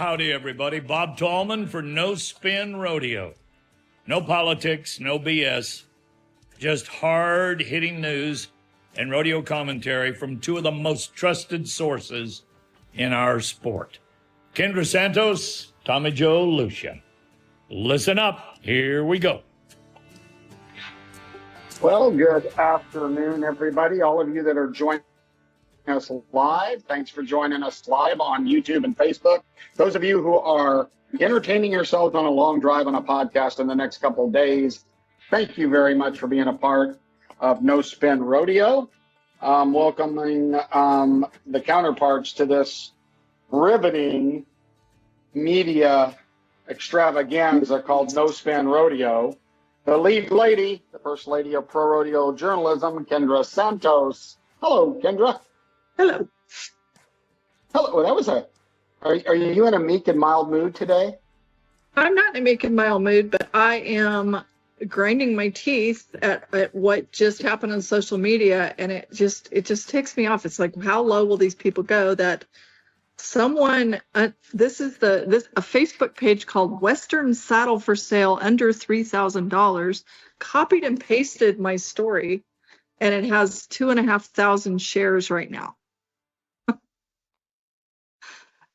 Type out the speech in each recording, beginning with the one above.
Howdy, everybody. Bob Tallman for No Spin Rodeo. No politics, no BS, just hard-hitting news and rodeo commentary from two of the most trusted sources in our sport. Kendra Santos, Tommy Joe Lucia. Listen up. Here we go. Well, good afternoon, everybody. All of you that are joining us live, thanks for joining us live on YouTube and Facebook. Those of you who are entertaining yourselves on a long drive on a podcast in the next couple of days, thank you very much for being a part of No Spin Rodeo. Welcoming the counterparts to this riveting media extravaganza called No Spin Rodeo. The lead lady, the first lady of ProRodeo journalism, Kendra Santos. Hello, Kendra. Hello. Hello. Well, that was are you in a meek and mild mood today? I'm not in a meek and mild mood, but I am grinding my teeth at what just happened on social media, and it just ticks me off. It's like, how low will these people go that someone this a Facebook page called Western Saddle for Sale under $3,000 copied and pasted my story, and it has 2,500 shares right now.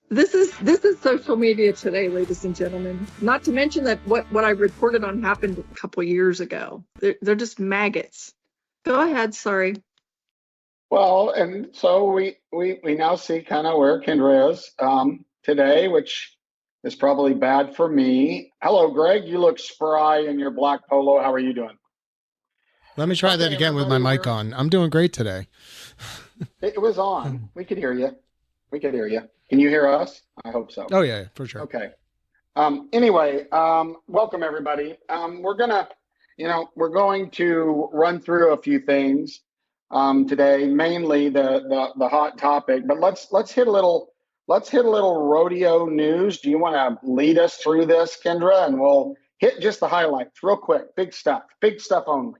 This is social media today, ladies and gentlemen. Not to mention that what I reported on happened a couple years ago. They're just maggots. Go ahead, sorry. Well, and so we now see kind of where Kendra is today, which is probably bad for me. Hello, Greg. You look spry in your black polo. How are you doing? Let me try that again with my mic on. I'm doing great today. It was on. We could hear you. Can you hear us? I hope so. Oh, yeah, for sure. Okay. Anyway, welcome, everybody. We're going to run through a few things today, mainly the hot topic. But let's hit a little rodeo news. Do you want to lead us through this, Kendra? And we'll hit just the highlights real quick. Big stuff only.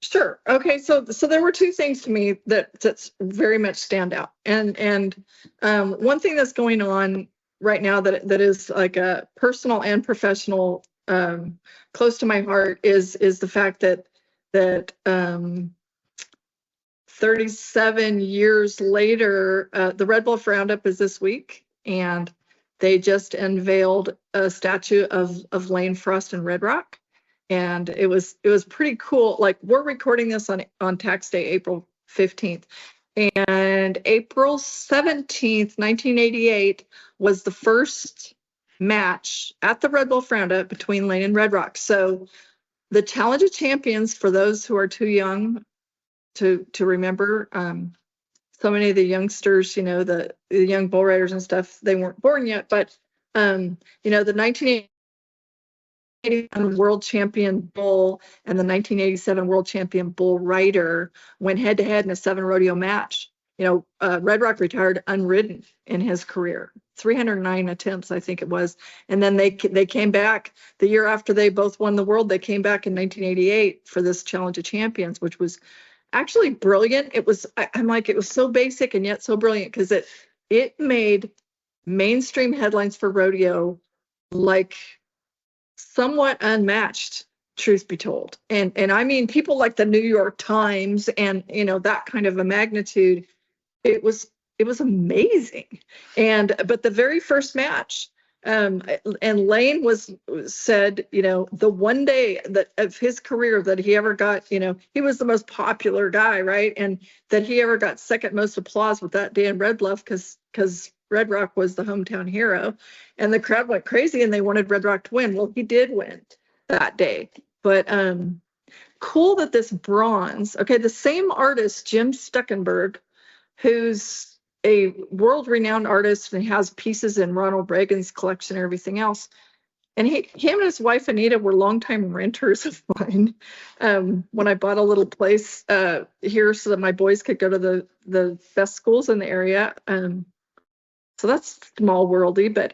Sure. Okay. So there were two things to me that's very much stand out, and one thing that's going on right now that is like a personal and professional, close to my heart is the fact that 37 years later, the Red Bluff Roundup is this week, and they just unveiled a statue of Lane Frost and Red Rock. And it was pretty cool. Like, we're recording this on tax day, April 15th. And April 17th, 1988 was the first match at the Red Bluff Roundup between Lane and Red Rock. So the Challenge of Champions, for those who are too young to remember, so many of the youngsters, the young bull riders and stuff, they weren't born yet. But, the 1988 world champion bull and the 1987 world champion bull rider went head to head in a 7 rodeo match. Red Rock retired unridden in his career, 309 attempts, I think it was. And then they came back the year after they both won the world. They came back in 1988 for this Challenge of Champions, which was actually brilliant. It was so basic and yet so brilliant, because it made mainstream headlines for rodeo, like somewhat unmatched, truth be told. And I mean, people like the New York Times and that kind of a magnitude. It was amazing. But the very first match, and Lane said the one day that of his career that he ever got, he was the most popular guy, right? And that he ever got second most applause with that day in Red Bluff, because Red Rock was the hometown hero, and the crowd went crazy and they wanted Red Rock to win. Well, he did win that day. But cool that this bronze, okay, the same artist, Jim Stuckenberg, who's a world-renowned artist and has pieces in Ronald Reagan's collection and everything else. And him and his wife, Anita, were longtime renters of mine when I bought a little place here so that my boys could go to the best schools in the area. So that's small worldy, but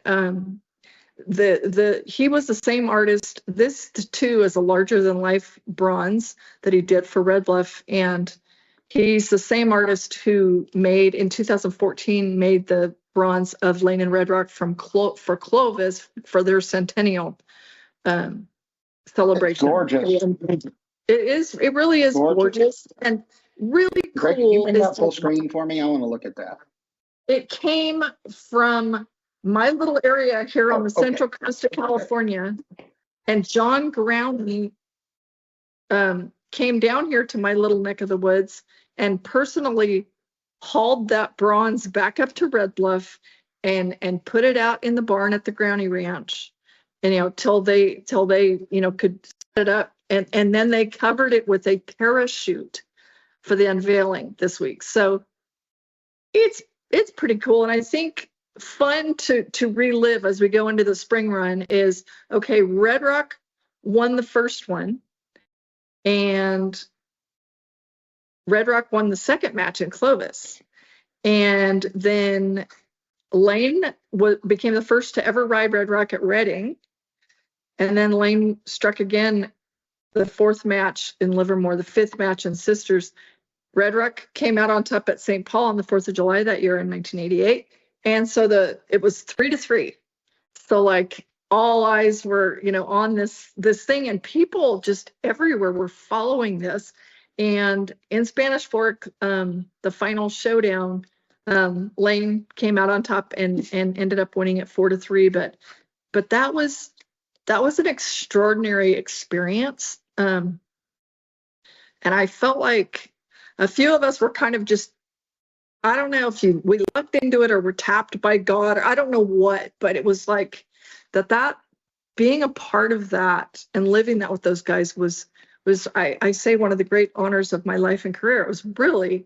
he was the same artist. This too is a larger than life bronze that he did for Red Bluff, and he's the same artist who in 2014 made the bronze of Lane and Red Rock for Clovis for their centennial celebration. Gorgeous. It really is gorgeous and really Greg, cool. can you bring that full screen for me? I want to look at that. It came from my little area here on the okay. central coast of California, and John Growney came down here to my little neck of the woods and personally hauled that bronze back up to Red Bluff and put it out in the barn at the Growney Ranch, and till they could set it up, and then they covered it with a parachute for the unveiling this week. So it's pretty cool, and I think fun to relive as we go into the spring run is, okay, Red Rock won the first one, and Red Rock won the second match in Clovis, and then Lane became the first to ever ride Red Rock at Reading, and then Lane struck again the fourth match in Livermore, the fifth match in Sisters. Red Rock came out on top at St. Paul on the 4th of July that year in 1988. And so it was 3-3. So like all eyes were, on this thing, and people just everywhere were following this. And in Spanish Fork, the final showdown, Lane came out on top and ended up winning it 4-3. But that was an extraordinary experience. And I felt like a few of us were kind of just, I don't know if we looked into it or were tapped by God, or I don't know what, but it was like that being a part of that and living that with those guys was I say one of the great honors of my life and career. It was really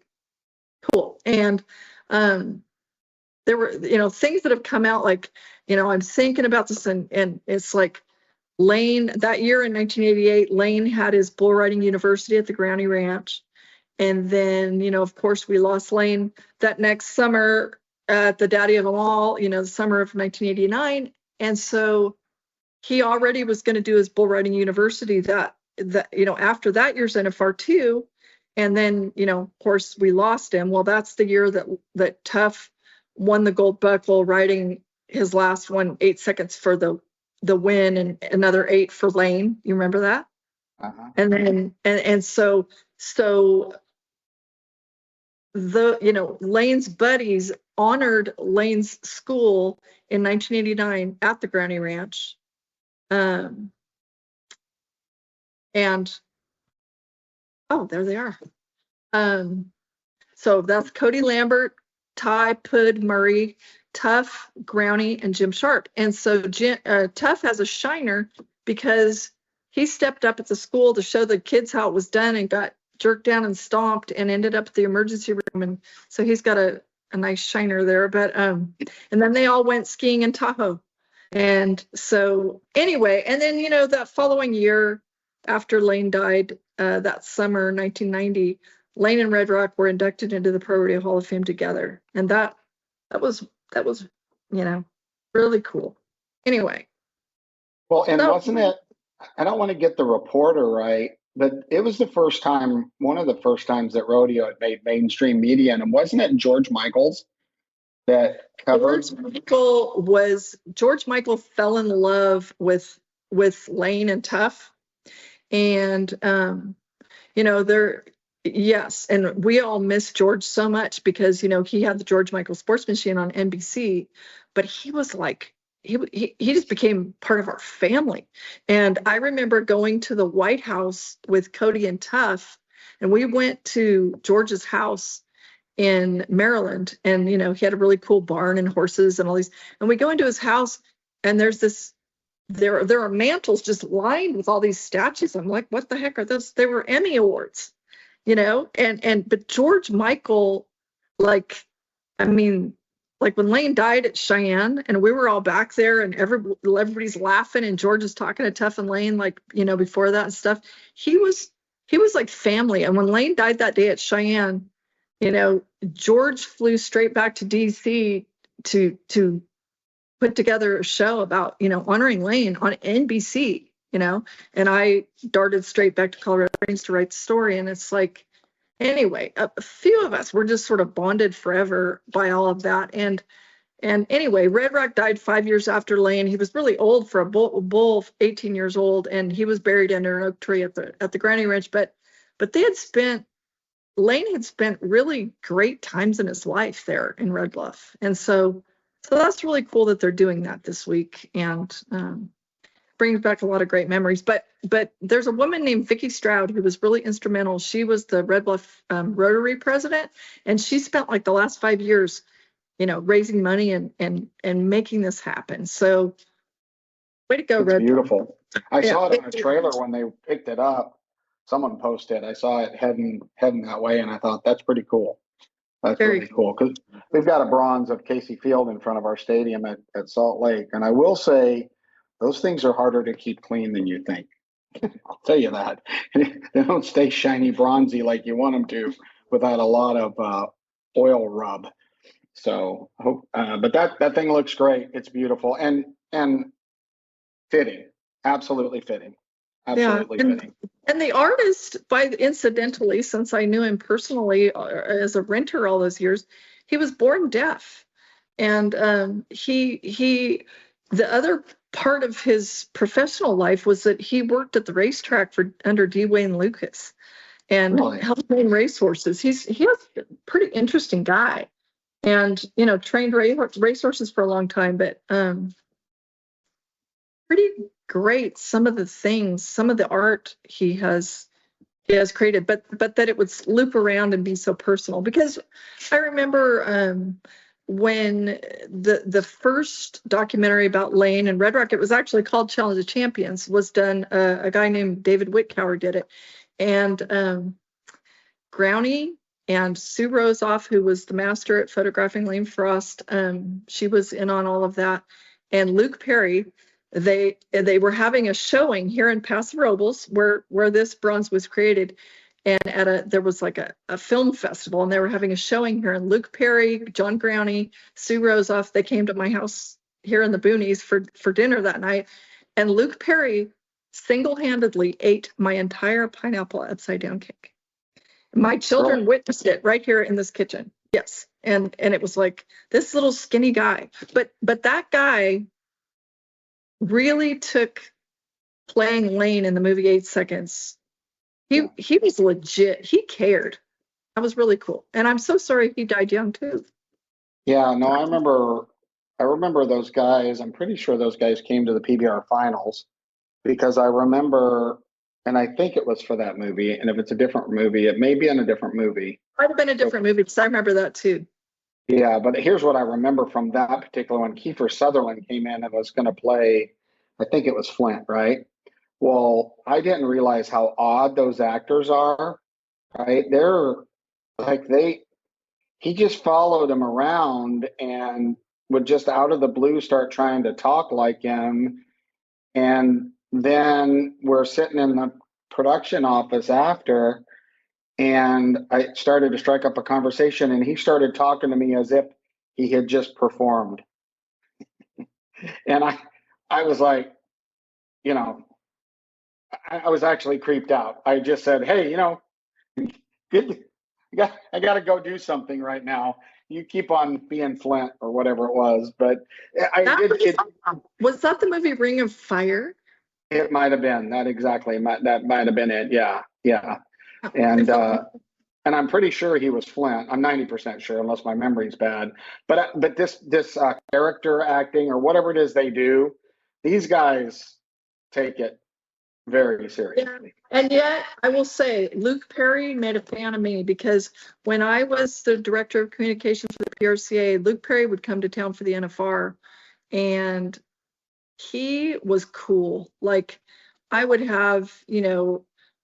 cool. And there were, things that have come out, like, I'm thinking about this, and it's like Lane, that year in 1988, Lane had his bull riding university at the Growney Ranch. And then, of course, we lost Lane that next summer at the Daddy of them all, the summer of 1989. And so he already was going to do his bull riding university that after that year's NFR2. And then, of course, we lost him. Well, that's the year that Tough won the gold buckle, riding his last one 8 seconds for the win, and another 8 for Lane. You remember that? Uh-huh. And then, and so Lane's buddies honored Lane's school in 1989 at the Growney Ranch. And there they are. So that's Cody Lambert, Ty, Pud, Murray, Tough, Growney, and Jim Sharp. And so Tough has a shiner because he stepped up at the school to show the kids how it was done and got jerked down and stomped and ended up at the emergency room. And so he's got a nice shiner there. But and then they all went skiing in Tahoe. And so anyway, and then, that following year after Lane died, that summer, 1990, Lane and Red Rock were inducted into the ProRodeo Hall of Fame together. And that was, really cool. Anyway. Well, and wasn't it, I don't want to get the reporter right, but it was one of the first times that rodeo had made mainstream media. And wasn't it George Michaels that covered? George Michael fell in love with Lane and Tough. And, yes. And we all miss George so much because, he had the George Michael Sports Machine on NBC, but he was like, he just became part of our family. And I remember going to the White House with Cody and Tough, and we went to George's house in Maryland, and, he had a really cool barn and horses and all these, and we go into his house, and there are mantles just lined with all these statues. I'm like, what the heck are those? They were Emmy Awards, but George Michael, like when Lane died at Cheyenne and we were all back there and everybody's laughing and George is talking to Tough and Lane, before that and stuff, he was like family. And when Lane died that day at Cheyenne, George flew straight back to DC to put together a show about, honoring Lane on NBC, and I darted straight back to Colorado Springs to write the story. And it's like, anyway, a few of us were just sort of bonded forever by all of that. And And anyway, Red Rock died 5 years after Lane. He was really old for a bull 18 years old, and he was buried under an oak tree at the Granny Ranch. But Lane had spent really great times in his life there in Red Bluff, and so that's really cool that they're doing that this week, and brings back a lot of great memories. But there's a woman named Vicki Stroud who was really instrumental. She was the Red Bluff Rotary president, and she spent like the last 5 years, raising money and making this happen. So way to go, It's Red Bluff. beautiful. I saw it on a trailer when they picked it up. Someone posted. I saw it heading that way, and I thought that's pretty cool. That's really cool because we've got a bronze of Casey Field in front of our stadium at Salt Lake, and I will say those things are harder to keep clean than you think. I'll tell you that. They don't stay shiny bronzy like you want them to without a lot of oil rub. So, but that thing looks great. It's beautiful and fitting, absolutely fitting, absolutely fitting. And the artist, incidentally, since I knew him personally as a renter all those years, he was born deaf, and the other part of his professional life was that he worked at the racetrack under D. Wayne Lucas and helped train racehorses. He was a pretty interesting guy, and trained racehorses for a long time, but pretty great. Some of the art he has created, but that it would loop around and be so personal. Because I remember when the first documentary about Lane and Red Rock, it was actually called Challenge of Champions, was done. A guy named David Whitcower did it, and Growney and Sue Rosoff, who was the master at photographing Lane Frost, she was in on all of that, and Luke Perry. They were having a showing here in Paso Robles where this bronze was created, and there was like a film festival, and they were having a showing here, and Luke Perry, John Growney, Sue Rosoff, they came to my house here in the boonies for dinner that night, and Luke Perry single-handedly ate my entire pineapple upside down cake. My children witnessed it right here in this kitchen. Yes, and it was like this little skinny guy, but that guy really took playing Lane in the movie 8 Seconds. He was legit. He cared. That was really cool. And I'm so sorry he died young too. Yeah, no, I remember those guys. I'm pretty sure those guys came to the PBR finals because I remember, and I think it was for that movie. And if it's a different movie, it may be in a different movie. Might have been a different movie because I remember that too. Yeah, but here's what I remember from that particular one. Kiefer Sutherland came in and was going to play, I think it was Flint, right? Well, I didn't realize how odd those actors are, right? They're like, he just followed him around and would just out of the blue start trying to talk like him. And then we're sitting in the production office after, and I started to strike up a conversation, and he started talking to me as if he had just performed. And I was like, I was actually creeped out. I just said, hey, good. I got to go do something right now. You keep on being Flint or whatever it was. But was that the movie Ring of Fire? It might have been that exactly. That might have been it. Yeah. And I'm pretty sure he was Flint. I'm 90% sure, unless my memory's bad. But this character acting or whatever it is they do, these guys take it very seriously. Yeah. And yet, I will say, Luke Perry made a fan of me because when I was the director of communications for the PRCA, Luke Perry would come to town for the NFR, and he was cool. Like, I would have,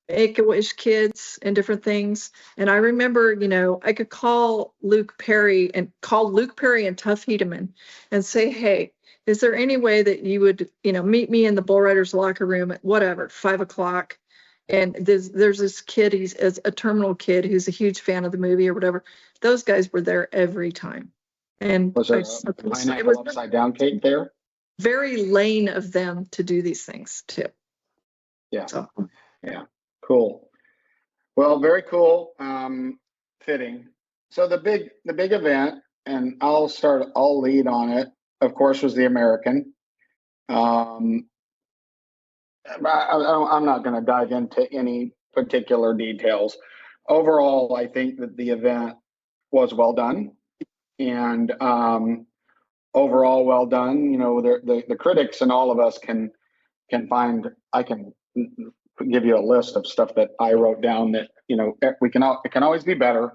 Make-A-Wish kids and different things. And I remember, I could call Luke Perry and Tuff Hedeman and say, hey, is there any way that you would, meet me in the Bull Riders locker room at 5:00? And there's this kid, he's a terminal kid who's a huge fan of the movie or whatever. Those guys were there every time. And was there a pineapple upside down cake there? Very Lane of them to do these things too. Yeah. So. Yeah. Cool. Well, very cool. Fitting. So the big event and I'll lead on it, of course, was the American. I'm not going to dive into any particular details. Overall, I think that the event was well done, and overall well done. You know, the critics and all of us can find. I can give you a list of stuff that I wrote down that, you know, it can always be better,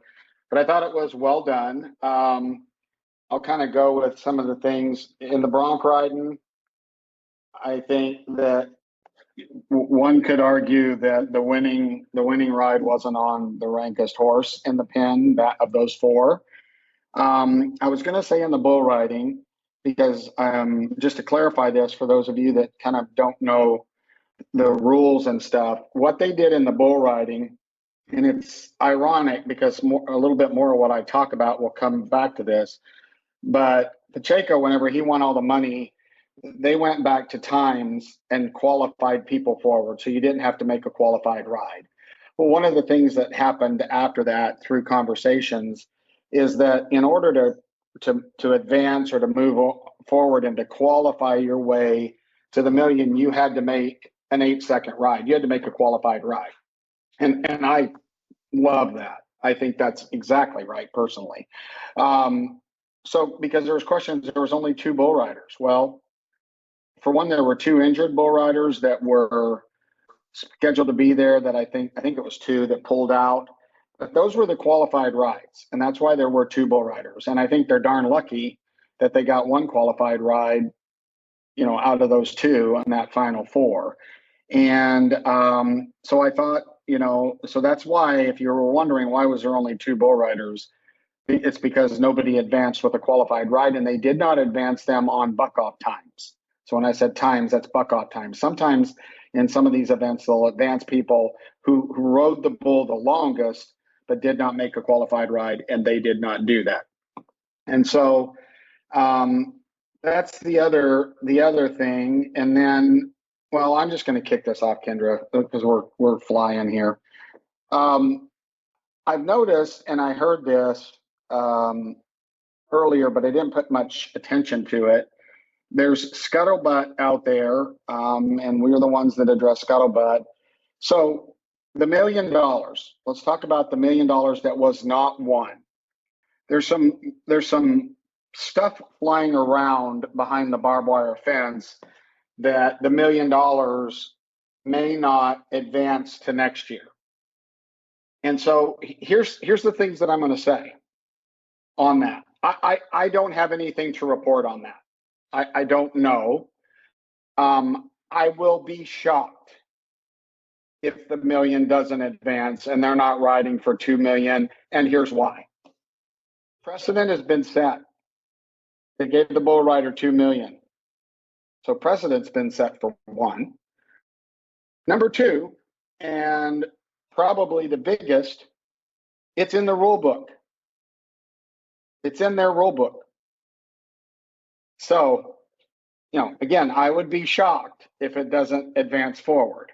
but I thought it was well done. I'll kind of go with some of the things in the bronc riding. I think that one could argue that the winning ride wasn't on the rankest horse in the pen of those four. I was going to say in the bull riding, because just to clarify this for those of you that kind of don't know the rules and stuff, what they did in the bull riding, and it's ironic because a little bit more of what I talk about will come back to this, but Pacheco, whenever he won all the money, they went back to times and qualified people forward, so you didn't have to make a qualified ride. Well, one of the things that happened after that through conversations is that in order to advance or to move forward and to qualify your way to the million, you had to make an 8-second ride. You had to make a qualified ride. And I love that. I think that's exactly right, personally. So because there was questions, there was only 2 bull riders. Well, for one, there were 2 injured bull riders that were scheduled to be there that I think it was 2 that pulled out. But those were the qualified rides, and that's why there were 2 bull riders. And I think they're darn lucky that they got 1 qualified ride, you know, out of those 2 on that final 4. And so I thought, you know, so that's why, if you were wondering why was there only 2 bull riders, it's because nobody advanced with a qualified ride, and they did not advance them on buck-off times. So when I said times, that's buck-off times. Sometimes in some of these events, they'll advance people who rode the bull the longest, but did not make a qualified ride, and they did not do that. And so that's the other thing. And then, well, I'm just going to kick this off, Kendra, because we're flying here. I've noticed, and I heard this earlier, but I didn't put much attention to it. There's scuttlebutt out there, and we're the ones that address scuttlebutt. So the $1 million, let's talk about the $1 million that was not won. There's some stuff flying around behind the barbed wire fence that the $1 million may not advance to next year. And so here's the things that I'm going to say on that. I don't have anything to report on that. I don't know. I will be shocked if the $1 million doesn't advance and they're not riding for $2 million. And here's why. Precedent has been set. They gave the bull rider $2 million. So precedent's been set for 1. Number 2, and probably the biggest, it's in the rule book. It's in their rule book. So, you know, again, I would be shocked if it doesn't advance forward.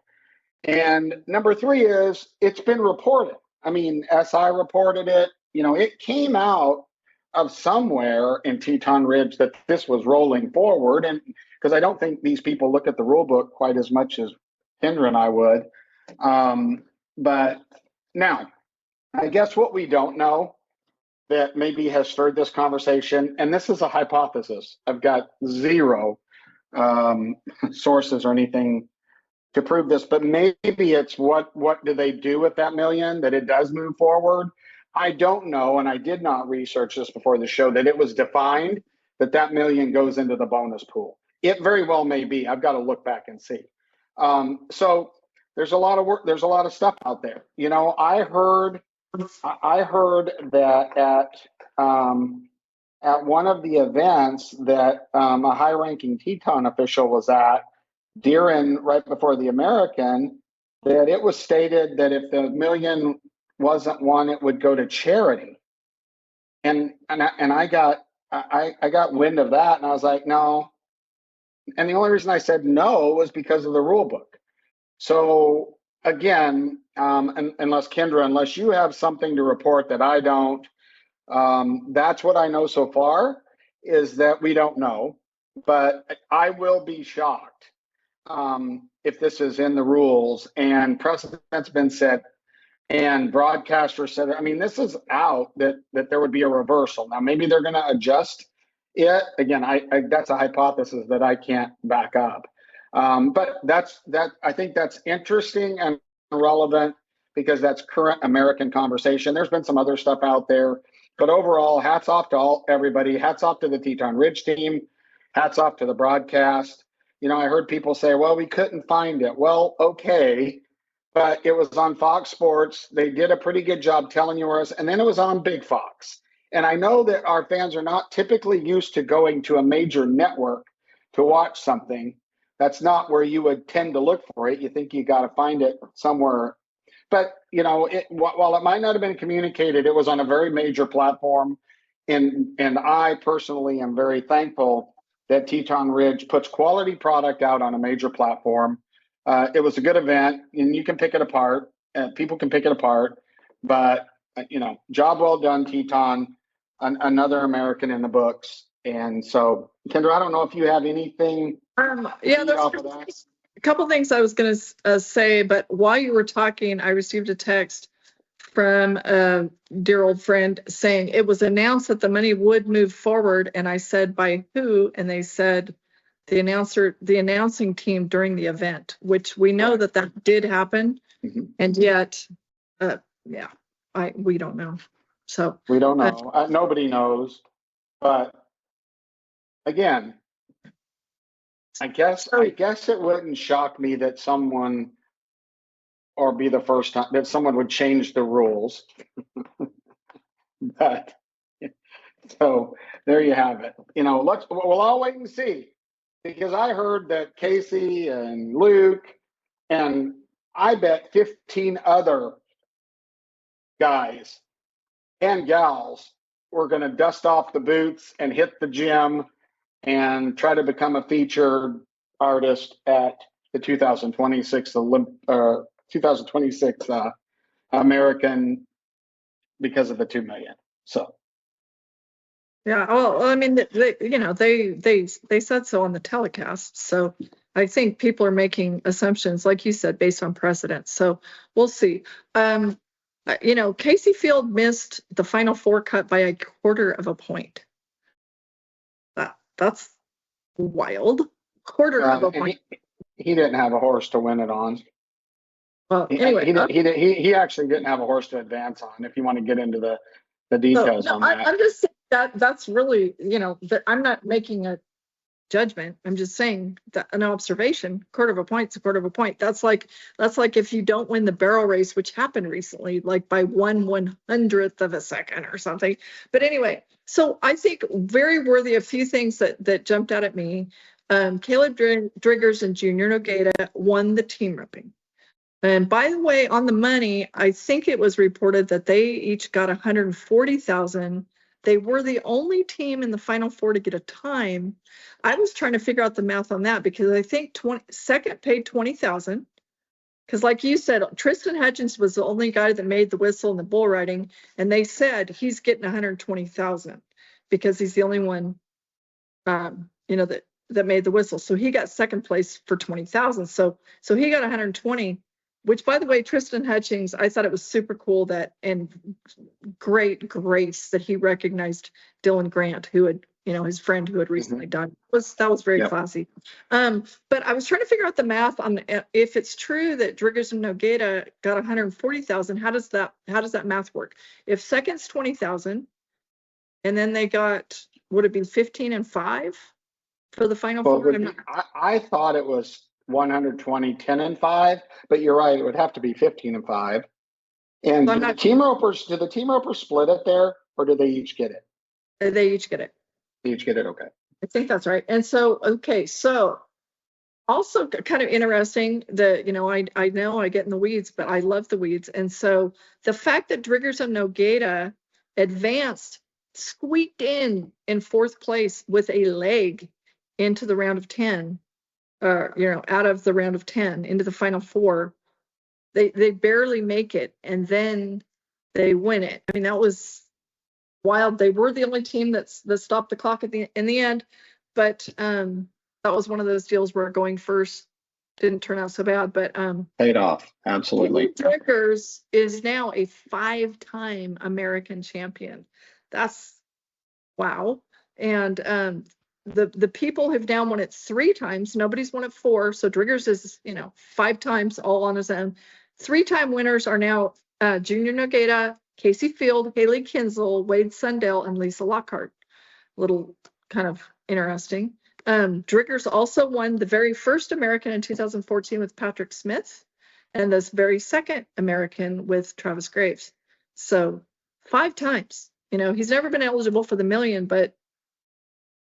And number 3 is it's been reported. I mean, SI reported it. You know, it came out of somewhere in Teton Ridge that this was rolling forward. And because I don't think these people look at the rule book quite as much as Kendra and I would. But now, I guess what we don't know that maybe has stirred this conversation, and this is a hypothesis. I've got 0 sources or anything to prove this, but maybe it's what do they do with that $1 million, that it does move forward? I don't know, and I did not research this before the show, that it was defined that $1 million goes into the bonus pool. It very well may be. I've got to look back and see. So there's a lot of work. There's a lot of stuff out there. You know, I heard that at one of the events that a high-ranking Teton official was at right before the American, that it was stated that if the $1 million wasn't won, it would go to charity. And I got wind of that, and I was like, no. And the only reason I said no was because of the rule book. So again, unless Kendra, unless you have something to report that I don't, That's what I know so far, is that we don't know, but I will be shocked if this is in the rules and precedent's been set and broadcasters said, I mean, this is out, that there would be a reversal. Now, maybe they're going to adjust it. Again, I that's a hypothesis that I can't back up. But I think that's interesting and relevant because that's current American conversation. There's been some other stuff out there, but overall, hats off to everybody. Hats off to the Teton Ridge team. Hats off to the broadcast. You know, I heard people say, well, we couldn't find it. Well, okay, but it was on Fox Sports. They did a pretty good job telling you us, and then it was on Big Fox. And I know that our fans are not typically used to going to a major network to watch something. That's not where you would tend to look for it. You think you got to find it somewhere. But, you know, while it might not have been communicated, it was on a very major platform. And I personally am very thankful that Teton Ridge puts quality product out on a major platform. It was a good event, and you can pick it apart. People can pick it apart. But, you know, job well done, Teton, another American in the books. And so, Kendra, I don't know if you have anything. Yeah, there's a couple things I was going to say, but while you were talking, I received a text from a dear old friend saying it was announced that the money would move forward. And I said, by who? And they said, the announcing team during the event, which we know that did happen. Mm-hmm. And yet, we don't know. So we don't know. Nobody knows. But again, I guess it wouldn't shock me that someone, or be the first time that someone would change the rules. But so there you have it. You know, we'll all wait and see, because I heard that Casey and Luke and I bet 15 other guys and gals were going to dust off the boots and hit the gym and try to become a featured artist at the 2026 American, because of the 2 million. So yeah, well, I mean, they said so on the telecast. So I think people are making assumptions, like you said, based on precedent. So we'll see. You know, Casey Field missed the Final Four cut by 1/4 of a point. That's wild. 1/4 of a point. He didn't have a horse to win it on. Well, anyway, he actually didn't have a horse to advance on. If you want to get into the details on that, I'm just saying that's really, you know, that I'm not making a judgment. I'm just saying that an observation. 1/4 of a point's 1/4 of a point. That's like if you don't win the barrel race, which happened recently, like by 1/100th of a second or something. But anyway, so I think very worthy a few things that jumped out at me. Caleb Driggers and Junior Nogueira won the team roping. And by the way, on the money, I think it was reported that they each got $140,000. They were the only team in the Final Four to get a time. I was trying to figure out the math on that, because I think second paid $20,000. Because like you said, Tristan Hutchins was the only guy that made the whistle in the bull riding, and they said he's getting $120,000 because he's the only one, that made the whistle. So he got second place for $20,000. So he got 120. Which, by the way, Tristan Hutchings, I thought it was super cool that, and great grace that he recognized Dylan Grant, who had, his friend who had recently died. That was very classy. But I was trying to figure out the math on if it's true that Driggers and Nogueira got 140,000. How does that math work? If second's 20,000, and then they got, would it be 15 and 5 for the Final Four? I thought it was 120, 10 and 5, but you're right, it would have to be 15 and 5. And do the team ropers split it there, or do they each get it? They each get it. They each get it, okay. I think that's right. And so also kind of interesting that, I know I get in the weeds, but I love the weeds. And so the fact that Driggers and Nogueira advanced, squeaked in 4th place with a leg into the round of 10, out of the round of 10 into the Final Four, they barely make it, and then they win it. I mean, that was wild. They were the only team that stopped the clock in the end, but that was one of those deals where going first didn't turn out so bad. But Paid off. Absolutely. Driggers is now a 5-time American champion. That's wow. And the people have now won it 3 times. Nobody's won it 4. So Driggers is 5 times all on his own. 3-time winners are now Junior Nogueira, Casey Field, Haley Kinsel, Wade Sundell, and Lisa Lockhart. Little kind of interesting. Driggers also won the very first American in 2014 with Patrick Smith, and this very second American with Travis Graves. So 5 times. He's never been eligible for the million, but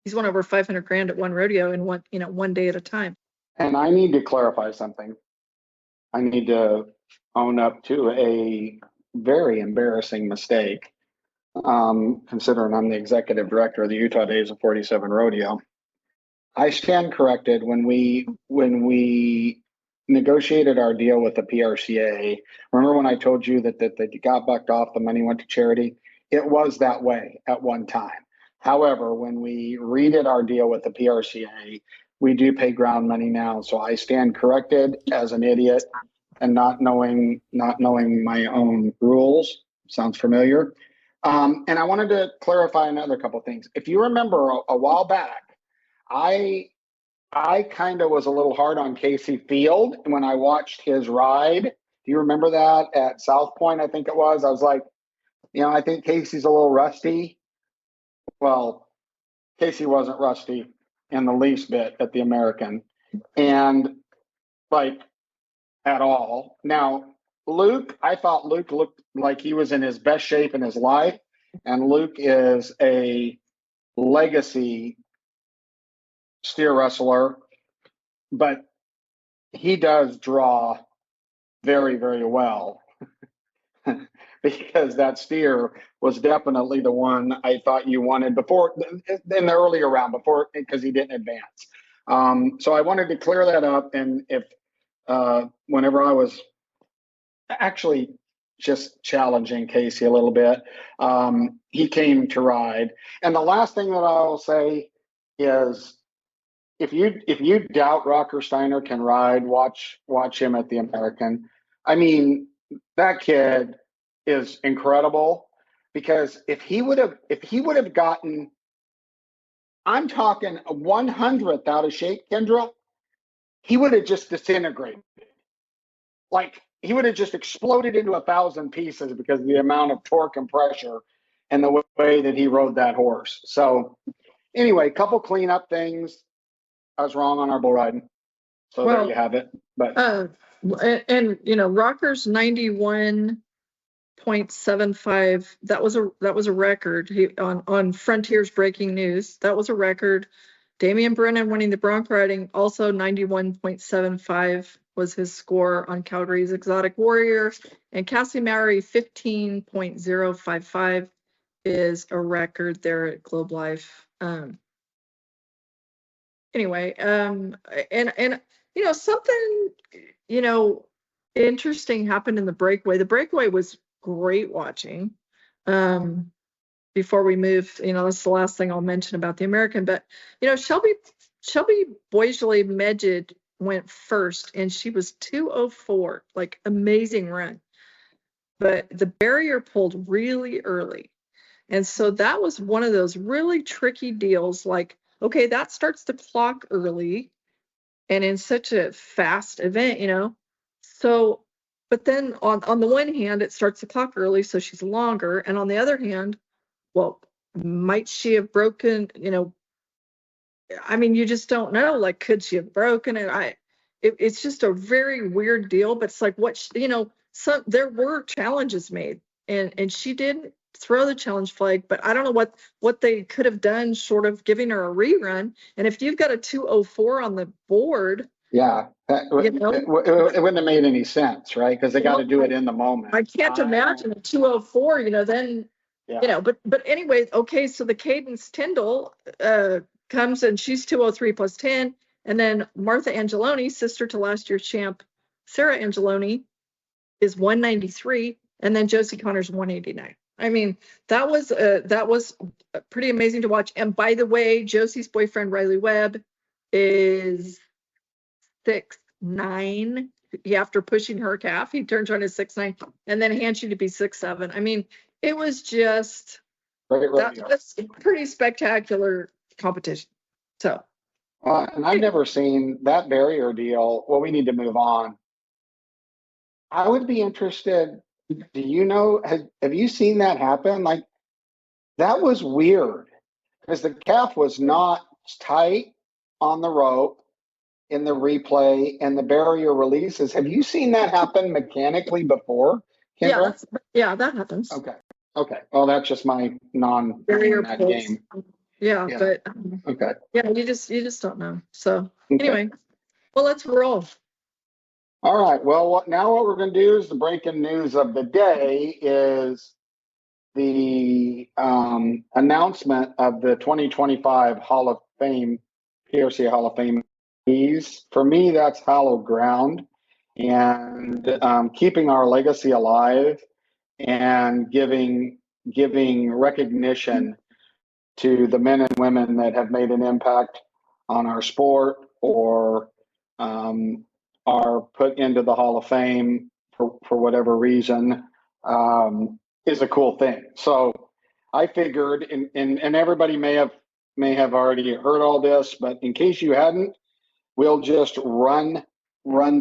he's won over 500 grand at one rodeo in one day at a time. And I need to clarify something. I need to own up to a very embarrassing mistake, considering I'm the executive director of the Utah Days of 47 Rodeo. I stand corrected. When we negotiated our deal with the PRCA, remember when I told you that they got bucked off, the money went to charity? It was that way at one time. However, when we redid our deal with the PRCA, we do pay ground money now. So I stand corrected as an idiot and not knowing my own rules. Sounds familiar. And I wanted to clarify another couple of things. If you remember a while back, I kind of was a little hard on Casey Field when I watched his ride. Do you remember that at South Point? I think it was. I was like, I think Casey's a little rusty. Well, Casey wasn't rusty in the least bit at the American, and at all. Now, Luke, I thought Luke looked like he was in his best shape in his life, and Luke is a legacy steer wrestler, but he does draw very, very well because that steer was definitely the one I thought you wanted before in the earlier round before, because he didn't advance. So I wanted to clear that up. And if whenever I was actually just challenging Casey a little bit, he came to ride. And the last thing that I'll say is, if you doubt Rocker Steiner can ride, watch him at the American. I mean, that kid is incredible, because if he would have gotten, I'm talking a 100th out of shape, Kendra, he would have just disintegrated. Like, he would have just exploded into 1,000 pieces because of the amount of torque and pressure and the way that he rode that horse. So anyway, couple cleanup things. I was wrong on our bull riding. So there you have it. But and Rocker's 91.75, that was a record. He on Frontiers Breaking News. That was a record. Damian Brennan winning the bronc riding, also 91.75 was his score on Calgary's Exotic Warrior. And Cassie Mowry 15.055 is a record there at Globe Life. Anyway, and something interesting happened in the breakaway. The breakaway was great watching. Before we move, that's the last thing I'll mention about the American. But Shelby Boisley Medjid went first, and she was 2:04, like amazing run. But the barrier pulled really early, and so that was one of those really tricky deals. Like, okay, that starts the clock early and in such a fast event, So, but then on the one hand, it starts the clock early, so she's longer. And on the other hand, well, might she have broken, I mean, you just don't know. Like, could she have broken it? It's just a very weird deal, but it's like there were challenges made, and she didn't throw the challenge flag, but I don't know what they could have done short of giving her a rerun. And if you've got a 2:04 on the board, it wouldn't have made any sense, right? Because they got to do it in the moment. I can't imagine a 2:04, then, but anyway, okay, so the Cadence Tyndall comes, and she's 2:03 plus 10. And then Martha Angeloni, sister to last year's champ Sarah Angeloni, is 193. And then Josie Connor's 189. I mean, that was pretty amazing to watch. And by the way, Josie's boyfriend Riley Webb is 6'9". After pushing her calf, he turns around to 6'9", and then Hanshy to be 6'7". I mean, it was just that's pretty spectacular competition. So, and I've never seen that barrier deal. Well, we need to move on. I would be interested. Do you know? Have you seen that happen? Like, that was weird because the calf was not tight on the rope in the replay and the barrier releases. Have you seen that happen mechanically before, Kendra? that happens. Okay. Well, that's just my Barrier that pulls. game. Yeah, Yeah. but Okay. yeah, you just don't know. So Okay. anyway, well, let's roll. All right. Well, what we're going to do is the breaking news of the day is the announcement of the 2025 Hall of Fame, PRC Hall of Fame. For me, that's hallowed ground, and keeping our legacy alive and giving recognition to the men and women that have made an impact on our sport or are put into the Hall of Fame for whatever reason is a cool thing. So I figured, and everybody may have already heard all this, but in case you hadn't, we'll just run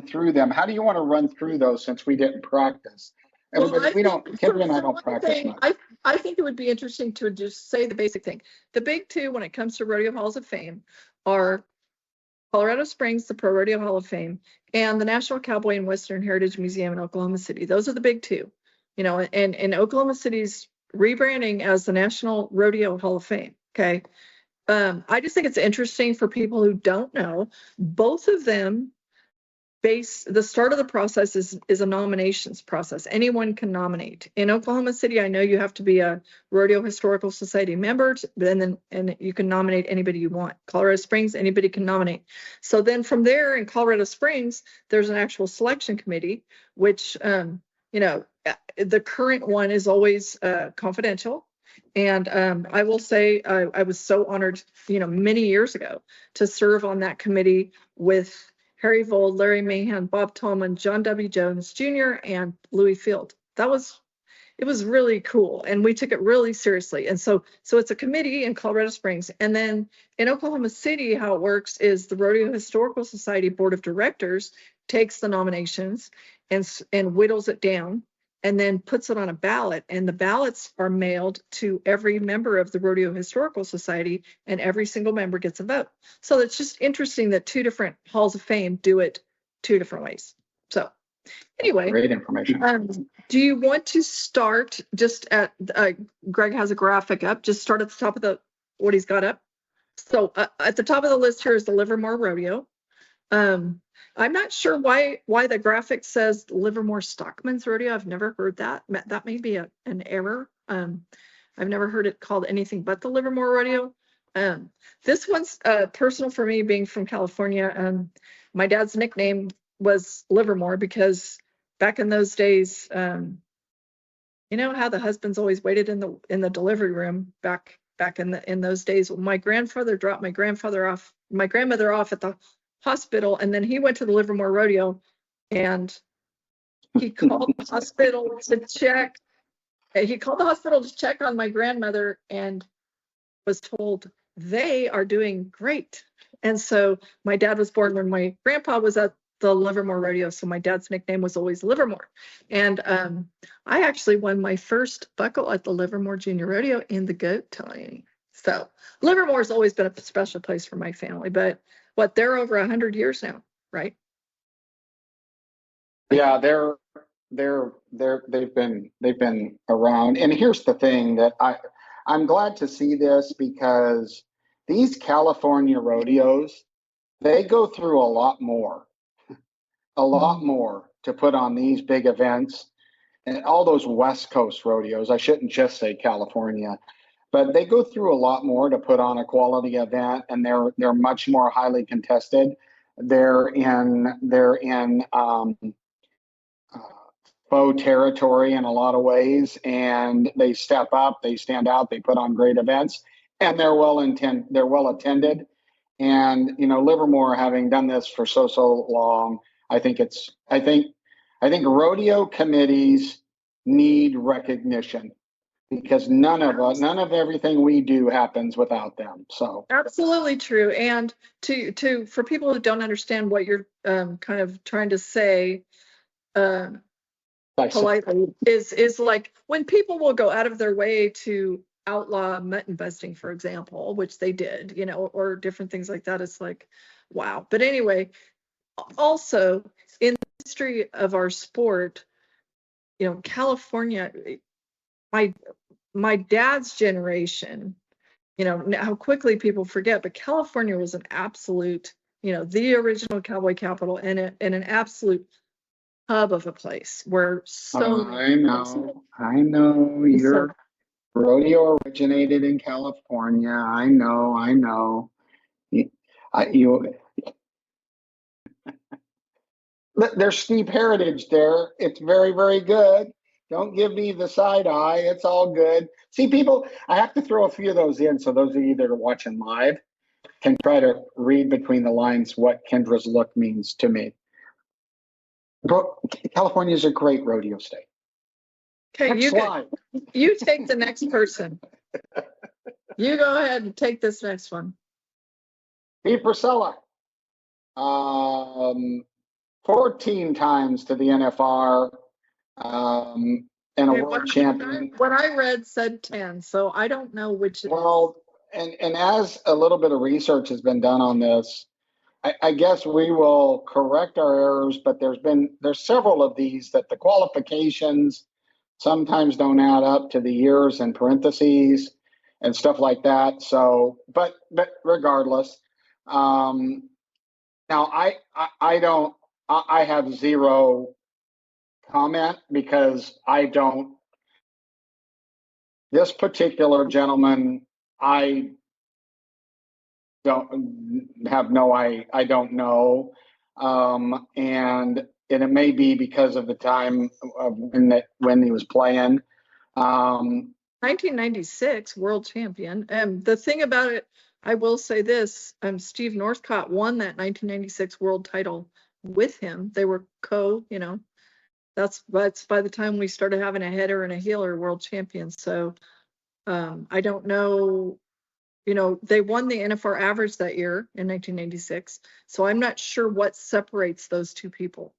through them. How do you want to run through those since we didn't practice? Everybody, Kendra and I don't practice much. I think it would be interesting to just say the basic thing. The big two when it comes to Rodeo Halls of Fame are Colorado Springs, the ProRodeo Hall of Fame, and the National Cowboy and Western Heritage Museum in Oklahoma City. Those are the big two, and Oklahoma City's rebranding as the National Rodeo Hall of Fame. Okay. I just think it's interesting for people who don't know, both of them the start of the process is a nominations process. Anyone can nominate. In Oklahoma City, I know you have to be a Rodeo Historical Society member, and you can nominate anybody you want. Colorado Springs, anybody can nominate. So then from there in Colorado Springs, there's an actual selection committee, which the current one is always confidential. And I will say I was so honored, many years ago to serve on that committee with Harry Vold, Larry Mahan, Bob Tolman, John W. Jones Jr., and Louis Field. It was really cool, and we took it really seriously. And so it's a committee in Colorado Springs, and then in Oklahoma City, how it works is the Rodeo Historical Society Board of Directors takes the nominations and whittles it down, and then puts it on a ballot, and the ballots are mailed to every member of the Rodeo Historical Society, and every single member gets a vote. So it's just interesting that two different halls of fame do it two different ways. So anyway, great information. Do you want to start just at Greg has a graphic up, just start at the top of what he's got up. So at the top of the list here is the Livermore Rodeo. I'm not sure why the graphic says Livermore Stockman's Rodeo. I've never heard that. That may be an error. I've never heard it called anything but the Livermore Rodeo. This one's personal for me, being from California. My dad's nickname was Livermore because back in those days, you know how the husbands always waited in the delivery room back in those days. My grandfather dropped my grandmother off at the hospital, and then he went to the Livermore Rodeo, and he called the hospital to check. He called the hospital to check on my grandmother and was told they are doing great. And so my dad was born when my grandpa was at the Livermore Rodeo, so my dad's nickname was always Livermore. And I actually won my first buckle at the Livermore Junior Rodeo in the goat tying. So Livermore's always been a special place for my family, but they're over 100 years now, right? Yeah, they've been around. And here's the thing that I'm glad to see this, because these California rodeos, they go through a lot more to put on these big events, and all those West Coast rodeos. I shouldn't just say California, but they go through a lot more to put on a quality event, and they're much more highly contested. They're in faux territory in a lot of ways, and they step up, they stand out, they put on great events, and they're well attended. And Livermore, having done this for so long, I think rodeo committees need recognition, because none of everything we do happens without them. So absolutely true. And for people who don't understand what you're kind of trying to say, politely, is like when people will go out of their way to outlaw mutton busting, for example, which they did, or different things like that. It's like, wow. But anyway, also in the history of our sport, California, my dad's generation, how quickly people forget, but California was an absolute, the original cowboy capital, and an absolute hub of a place where I know your rodeo originated in California. I know. There's steep heritage there. It's very, very good. Don't give me the side eye. It's all good. See, people, I have to throw a few of those in so those of you that are watching live can try to read between the lines what Kendra's look means to me. California is a great rodeo state. Okay, you take the next person. You go ahead and take this next one. Pete Priscilla, 14 times to the NFR, and a world champion. What I read said 10, so I don't know which. Well, and as a little bit of research has been done on this, I guess we will correct our errors, but there's several of these that the qualifications sometimes don't add up to the years in parentheses and stuff like that. So, but regardless, now I have zero comment, because this particular gentleman, I don't know. And it may be because of the time of when he was playing. 1996 world champion. The thing about it, I will say this, Steve Northcott won that 1996 world title with him. They were that's by the time we started having a header and a heeler world champions. So I don't know, they won the NFR average that year in 1996. So I'm not sure what separates those two people.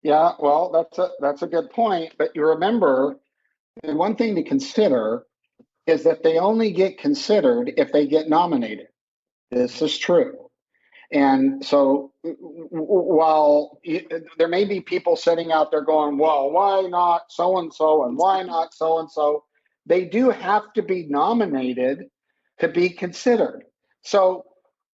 Yeah, well, that's a good point. But you remember, the one thing to consider is that they only get considered if they get nominated. This is true. And so while there may be people sitting out there going, well, why not so-and-so and why not so-and-so, they do have to be nominated to be considered. So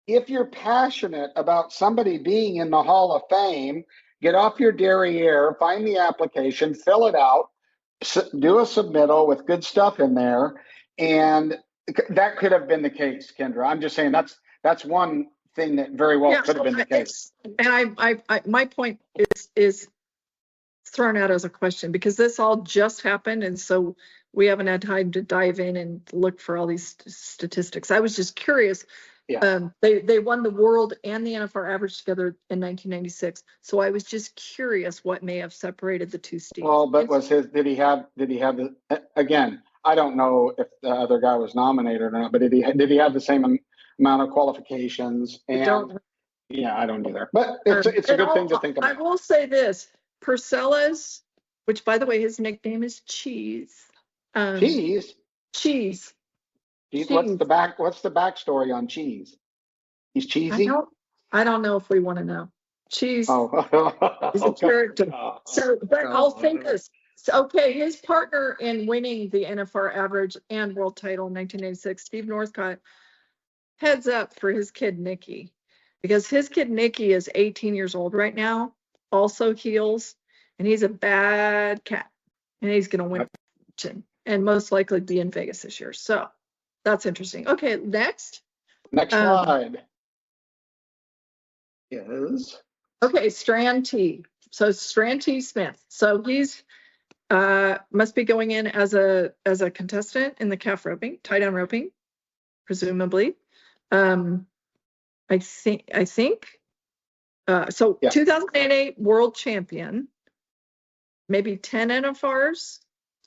if you're passionate about somebody being in the Hall of Fame, get off your derriere, find the application, fill it out, do a submittal with good stuff in there. And that could have been the case, Kendra. I'm just saying that's one thing that very well could have been the case. And my point is thrown out as a question, because this all just happened, and so we haven't had time to dive in and look for all these statistics. I was just curious. Yeah. They won the world and the NFR average together in 1996. So I was just curious what may have separated the two Steves. Well, but did he have the, again, I don't know if the other guy was nominated or not, but did he have the same amount of qualifications? And I don't either. But it's a good thing to think about. I will say this, Priscilla's, which by the way, his nickname is Cheese. Cheese? Cheese. What's the backstory on Cheese? He's cheesy? I don't know if we want to know. Cheese is a character. So, but I'll think this. So, okay, his partner in winning the NFR average and world title in 1986, Steve Northcott, heads up for his kid Nikki, because his kid Nikki is 18 years old right now, also heels, and he's a bad cat, and he's going to win and most likely be in Vegas this year. So that's interesting. Okay, next slide is okay, Strand T. So Strand T. Smith. So he's must be going in as a contestant in the calf roping, tie down roping, presumably. I think. So Yeah. 2008 world champion, maybe 10 NFRs. Is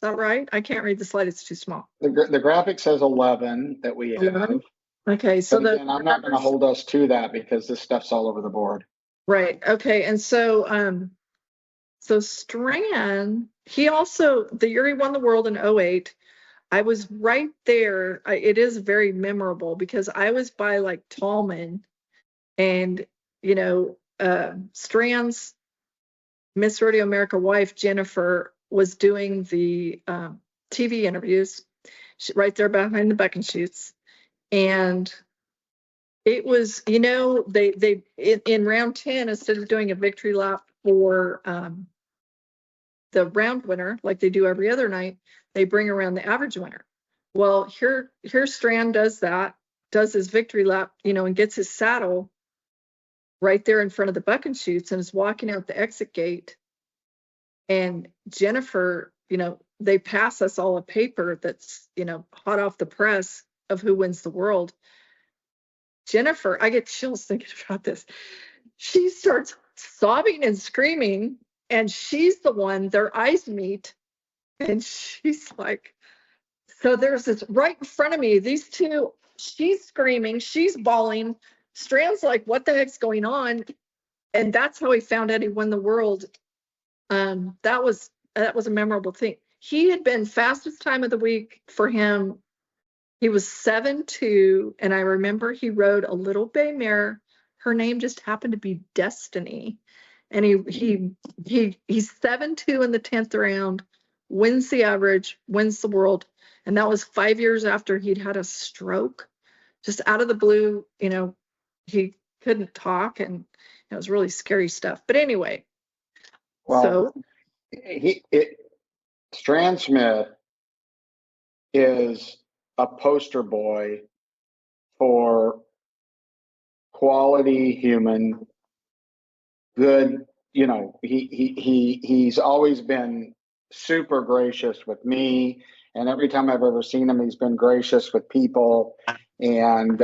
that right? I can't read the slide. It's too small. The graphic says 11 that we have. 11? Okay, so but again, I'm not going to hold us to that because this stuff's all over the board. Right. Okay. And so, so Strand, he also, the year he won the world in 08, I was right there. It is very memorable because I was by like Tallman, and, you know, Strand's Miss Rodeo America wife, Jennifer, was doing the TV interviews right there behind the buck and shoots. And it was, you know, they in round 10, instead of doing a victory lap for the round winner, like they do every other night, they bring around the average winner. Well, here Strand does that, does his victory lap, you know, and gets his saddle right there in front of the buck and shoots and is walking out the exit gate. And Jennifer, you know, they pass us all a paper that's, you know, hot off the press of who wins the world. Jennifer, I get chills thinking about this. She starts sobbing and screaming, and she's the one, their eyes meet, and she's like, so there's this right in front of me, these two, she's screaming, she's bawling. Strand's like, what the heck's going on? And that's how he found out he won the world. That was a memorable thing. He had been fastest time of the week for him. He was 7'2", and I remember he rode a little bay mare. Her name just happened to be Destiny, and he's 7'2" in the 10th round, wins the average, wins the world, and that was 5 years after he'd had a stroke, just out of the blue. You know, he couldn't talk, and it was really scary stuff. But anyway, well, so Strand Smith is a poster boy for quality human, good. You know, he's always been super gracious with me, and every time I've ever seen him, he's been gracious with people, and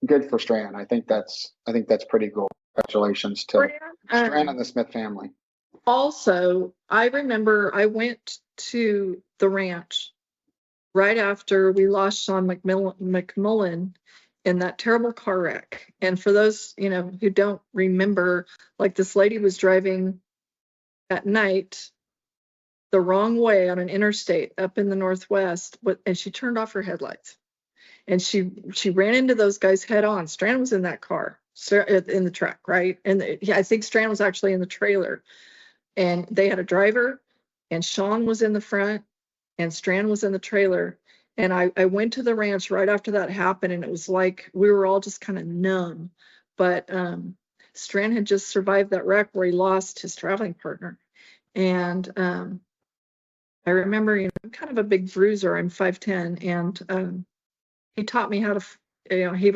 good for Strand. I think that's pretty cool. Congratulations to Strand and the Smith family. Also, I remember I went to the ranch right after we lost Sean McMullen in that terrible car wreck. And for those, you know, who don't remember, like this lady was driving at night the wrong way on an interstate up in the Northwest, and she turned off her headlights. And she ran into those guys head on. Strand was in that car, in the truck, right? And I think Strand was actually in the trailer. And they had a driver, and Sean was in the front, and Strand was in the trailer. And I went to the ranch right after that happened, and it was like we were all just kind of numb. But Strand had just survived that wreck where he lost his traveling partner. And I remember, you know, I'm kind of a big bruiser. I'm 5'10", and he taught me how to, you know, he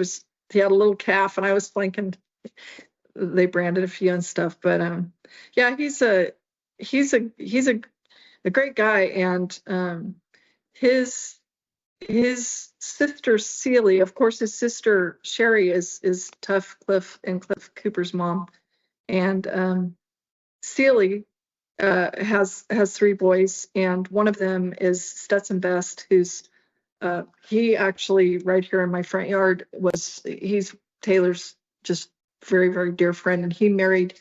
had a little calf, and I was flanking. They branded a few and stuff, but yeah, he's a great guy. And his sister Celie, of course, his sister Sherry is Tough Cliff and Cliff Cooper's mom, and Celie has 3 boys, and one of them is Stetson Best, who's he actually right here in my front yard he's Taylor's just very, very dear friend, and he married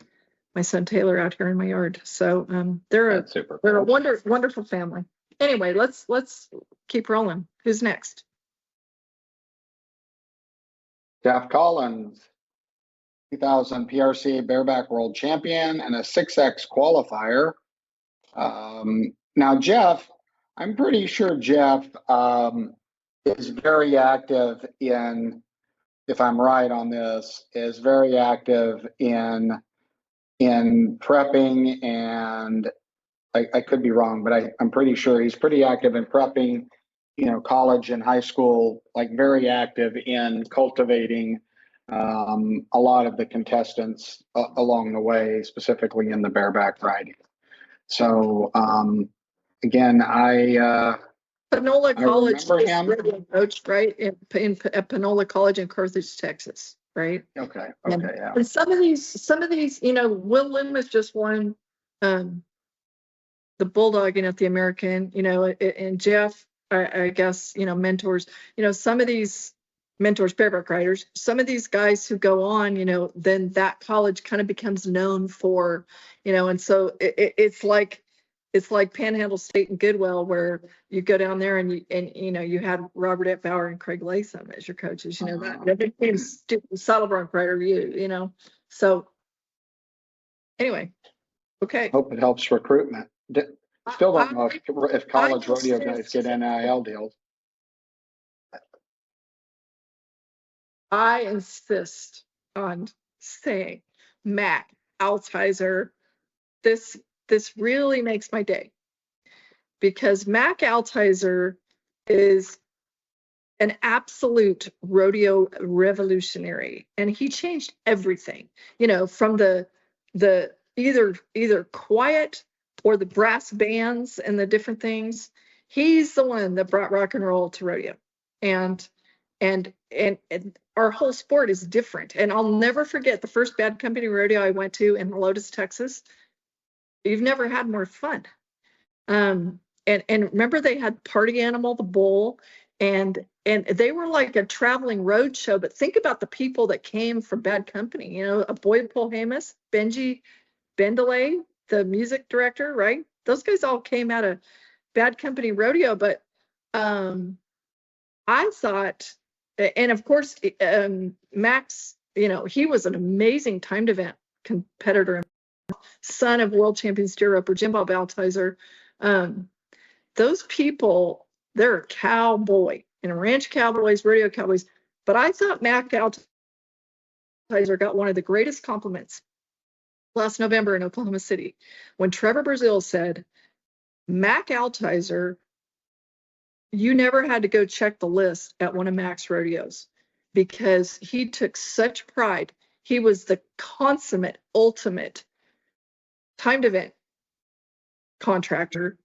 my son Taylor out here in my yard. So they're a wonderful family. Anyway, let's keep rolling. Who's next? Jeff Collins, 2000 PRC bareback world champion and a 6X qualifier. Now, Jeff, I'm pretty sure Jeff is very active in, if I'm right on this, is very active in prepping, and I could be wrong, but I'm pretty sure he's pretty active in prepping, you know, college and high school, like very active in cultivating a lot of the contestants along the way, specifically in the bareback riding. So again, Panola I College remember is him. radio coach, right? At Panola College in Carthage, Texas, right? Okay, yeah. And some of these, Will Loomis just won the bulldogging at the American, and Jeff, I guess, mentors, some of these mentors, bareback riders, some of these guys who go on, then that college kind of becomes known for, and so it's like Panhandle State and Goodwill, where you go down there and you had Robert F. Bauer and Craig Latham as your coaches, that became saddle bronc rider so anyway, okay. Hope it helps recruitment. Still don't know if college rodeo guys get NIL deals. I insist on saying Mac Altizer. This really makes my day, because Mac Altizer is an absolute rodeo revolutionary, and he changed everything, from the either quiet or the brass bands and the different things. He's the one that brought rock and roll to rodeo, and our whole sport is different. And I'll never forget the first Bad Company rodeo I went to in Helotes, Texas. You've never had more fun. And remember, they had Party Animal, the bull, and they were like a traveling road show. But think about the people that came from Bad Company, a Boyd Polhamus, Benji Bendelay, the music director, right? Those guys all came out of Bad Company rodeo. But I thought, and of course, Max, he was an amazing timed event competitor, son of world champion steer roper Jim Bob Altizer. Those people, they're a cowboy, ranch cowboys, rodeo cowboys. But I thought Mac Altizer got one of the greatest compliments last November in Oklahoma City, when Trevor Brazil said, Mac Altizer, you never had to go check the list at one of Mac's rodeos, because he took such pride. He was the consummate, ultimate timed event contractor,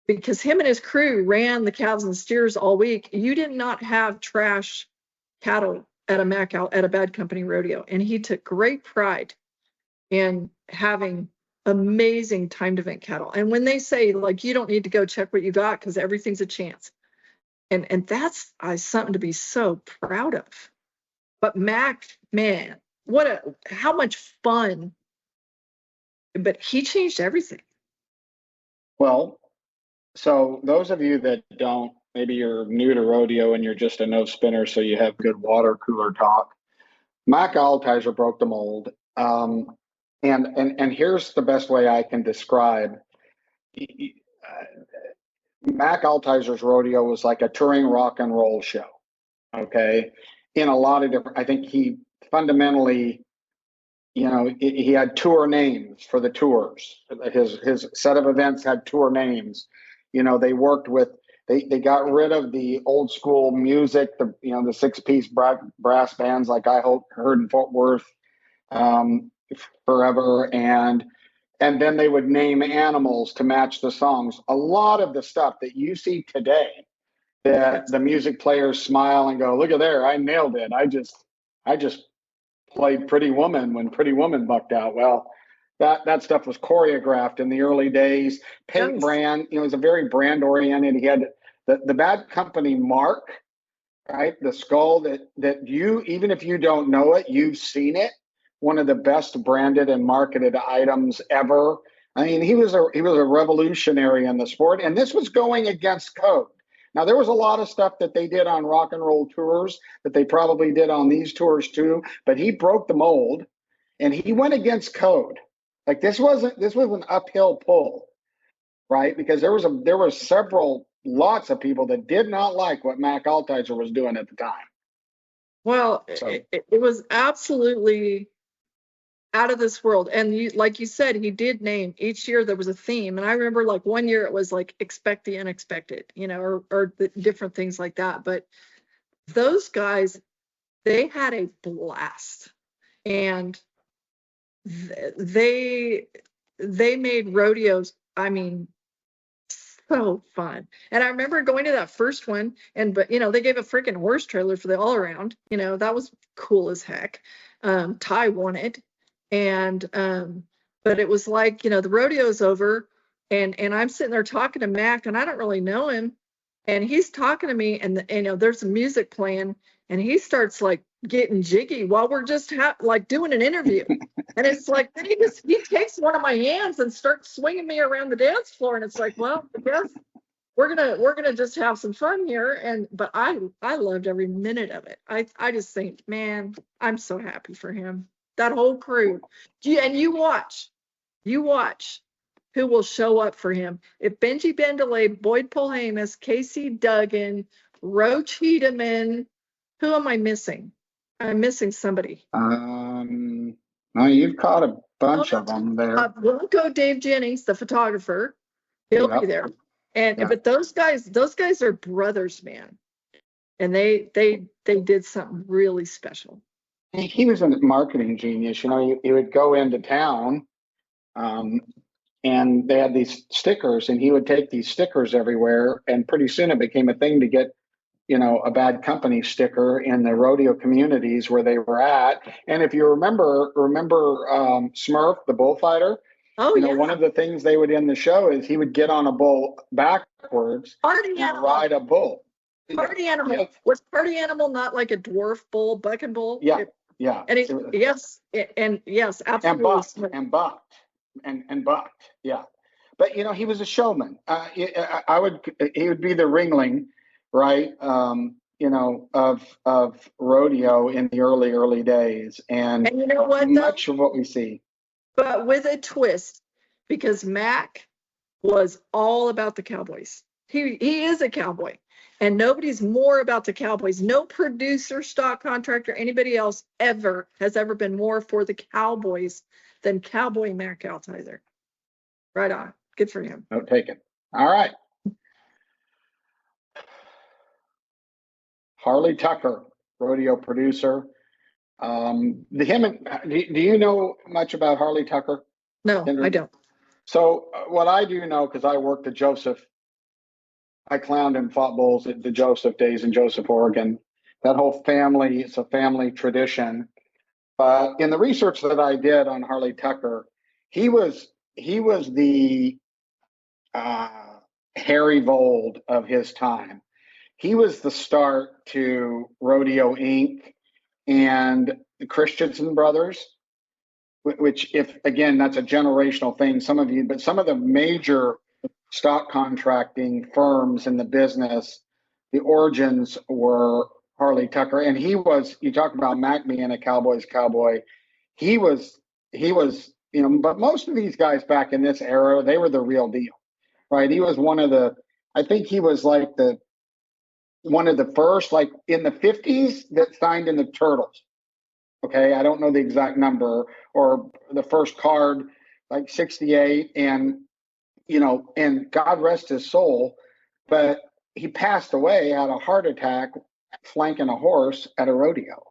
because him and his crew ran the calves and steers all week. You did not have trash cattle at a Bad Company rodeo, and he took great pride in having amazing timed event cattle. And when they say, like, you don't need to go check what you got because everything's a chance, and that's something to be so proud of. But Mac, man, how much fun! But he changed everything. Well, so those of you that don't, maybe you're new to rodeo and you're just a no spinner, so you have good water cooler talk. Mac Altizer broke the mold. And here's the best way I can describe. Mac Altizer's rodeo was like a touring rock and roll show. Okay. In a lot of different, I think he fundamentally, he had tour names for the tours. His set of events had tour names. They worked with, they got rid of the old school music, the 6-piece brass bands like I heard in Fort Worth forever. And then they would name animals to match the songs. A lot of the stuff that you see today, that the music players smile and go, look at there, I nailed it. I just played Pretty Woman when Pretty Woman bucked out. Well, that stuff was choreographed in the early days. Paint brand, it was a very brand oriented. He had the Bad Company mark, right? The skull that you, even if you don't know it, you've seen it. One of the best branded and marketed items ever. I mean, he was a revolutionary in the sport, and this was going against code. Now, there was a lot of stuff that they did on rock and roll tours that they probably did on these tours too, but he broke the mold and he went against code. Like this was an uphill pull, right? Because there was lots of people that did not like what Mac Altizer was doing at the time. Well, so it was absolutely out of this world. And like you said, he did name each year there was a theme. And I remember like one year it was like expect the unexpected, or the different things like that. But those guys, they had a blast, and they made rodeos, I mean, so fun. And I remember going to that first one, and but they gave a freaking horse trailer for the all around. That was cool as heck. Ty won it, and but it was like, the rodeo's over, and I'm sitting there talking to Mac, and I don't really know him, and he's talking to me, and there's some music playing, and he starts like getting jiggy while we're just like doing an interview. And it's like, then he takes one of my hands and starts swinging me around the dance floor. And it's like, well, I guess we're gonna just have some fun here. But I loved every minute of it. I just think, man, I'm so happy for him. That whole crew. And you watch who will show up for him. If Benji Bendelay, Boyd Polhamus, Casey Duggan, Roach Hedeman, who am I missing? I'm missing somebody. No, you've caught a bunch of them there. Wilco Dave Jennings, the photographer, he'll be there. But those guys are brothers, man, and they did something really special. He was a marketing genius. He would go into town, and they had these stickers, and he would take these stickers everywhere, and pretty soon it became a thing to get a bad company sticker in the rodeo communities where they were at. And if you remember Smurf, the bullfighter, one of the things they would end the show is he would get on a bull backwards and ride a bull. Party animal. Was Party Animal not like a dwarf bull, bucking bull? Yeah. Yeah. And yes, absolutely. And bucked. Yeah. But he was a showman. He would be the ringling, right? Of rodeo in the early days, and you know what? Much of what we see, but with a twist, because Mac was all about the Cowboys. He is a cowboy, and nobody's more about the Cowboys. No producer, stock contractor, anybody else has ever been more for the Cowboys than Cowboy Mac Altizer. Right on. Good for him. Note taken. All right. Harley Tucker, rodeo producer. Do you know much about Harley Tucker? No, I don't. So what I do know, because I worked at Joseph, I clowned and fought bulls at the Joseph days in Joseph, Oregon. That whole family, it's a family tradition. But in the research that I did on Harley Tucker, he was the Harry Vold of his time. He was the start to Rodeo Inc. and the Christensen brothers, which, if again, that's a generational thing. Some of the major stock contracting firms in the business, the origins were Harley Tucker. And you talk about Mac being a cowboy's cowboy. He was, but most of these guys back in this era, they were the real deal, right? He was I think he was like one of the first, like in the 50s, that signed in the Turtles. Okay, I don't know the exact number, or the first card, like 68, and and God rest his soul, but he passed away, had a heart attack flanking a horse at a rodeo.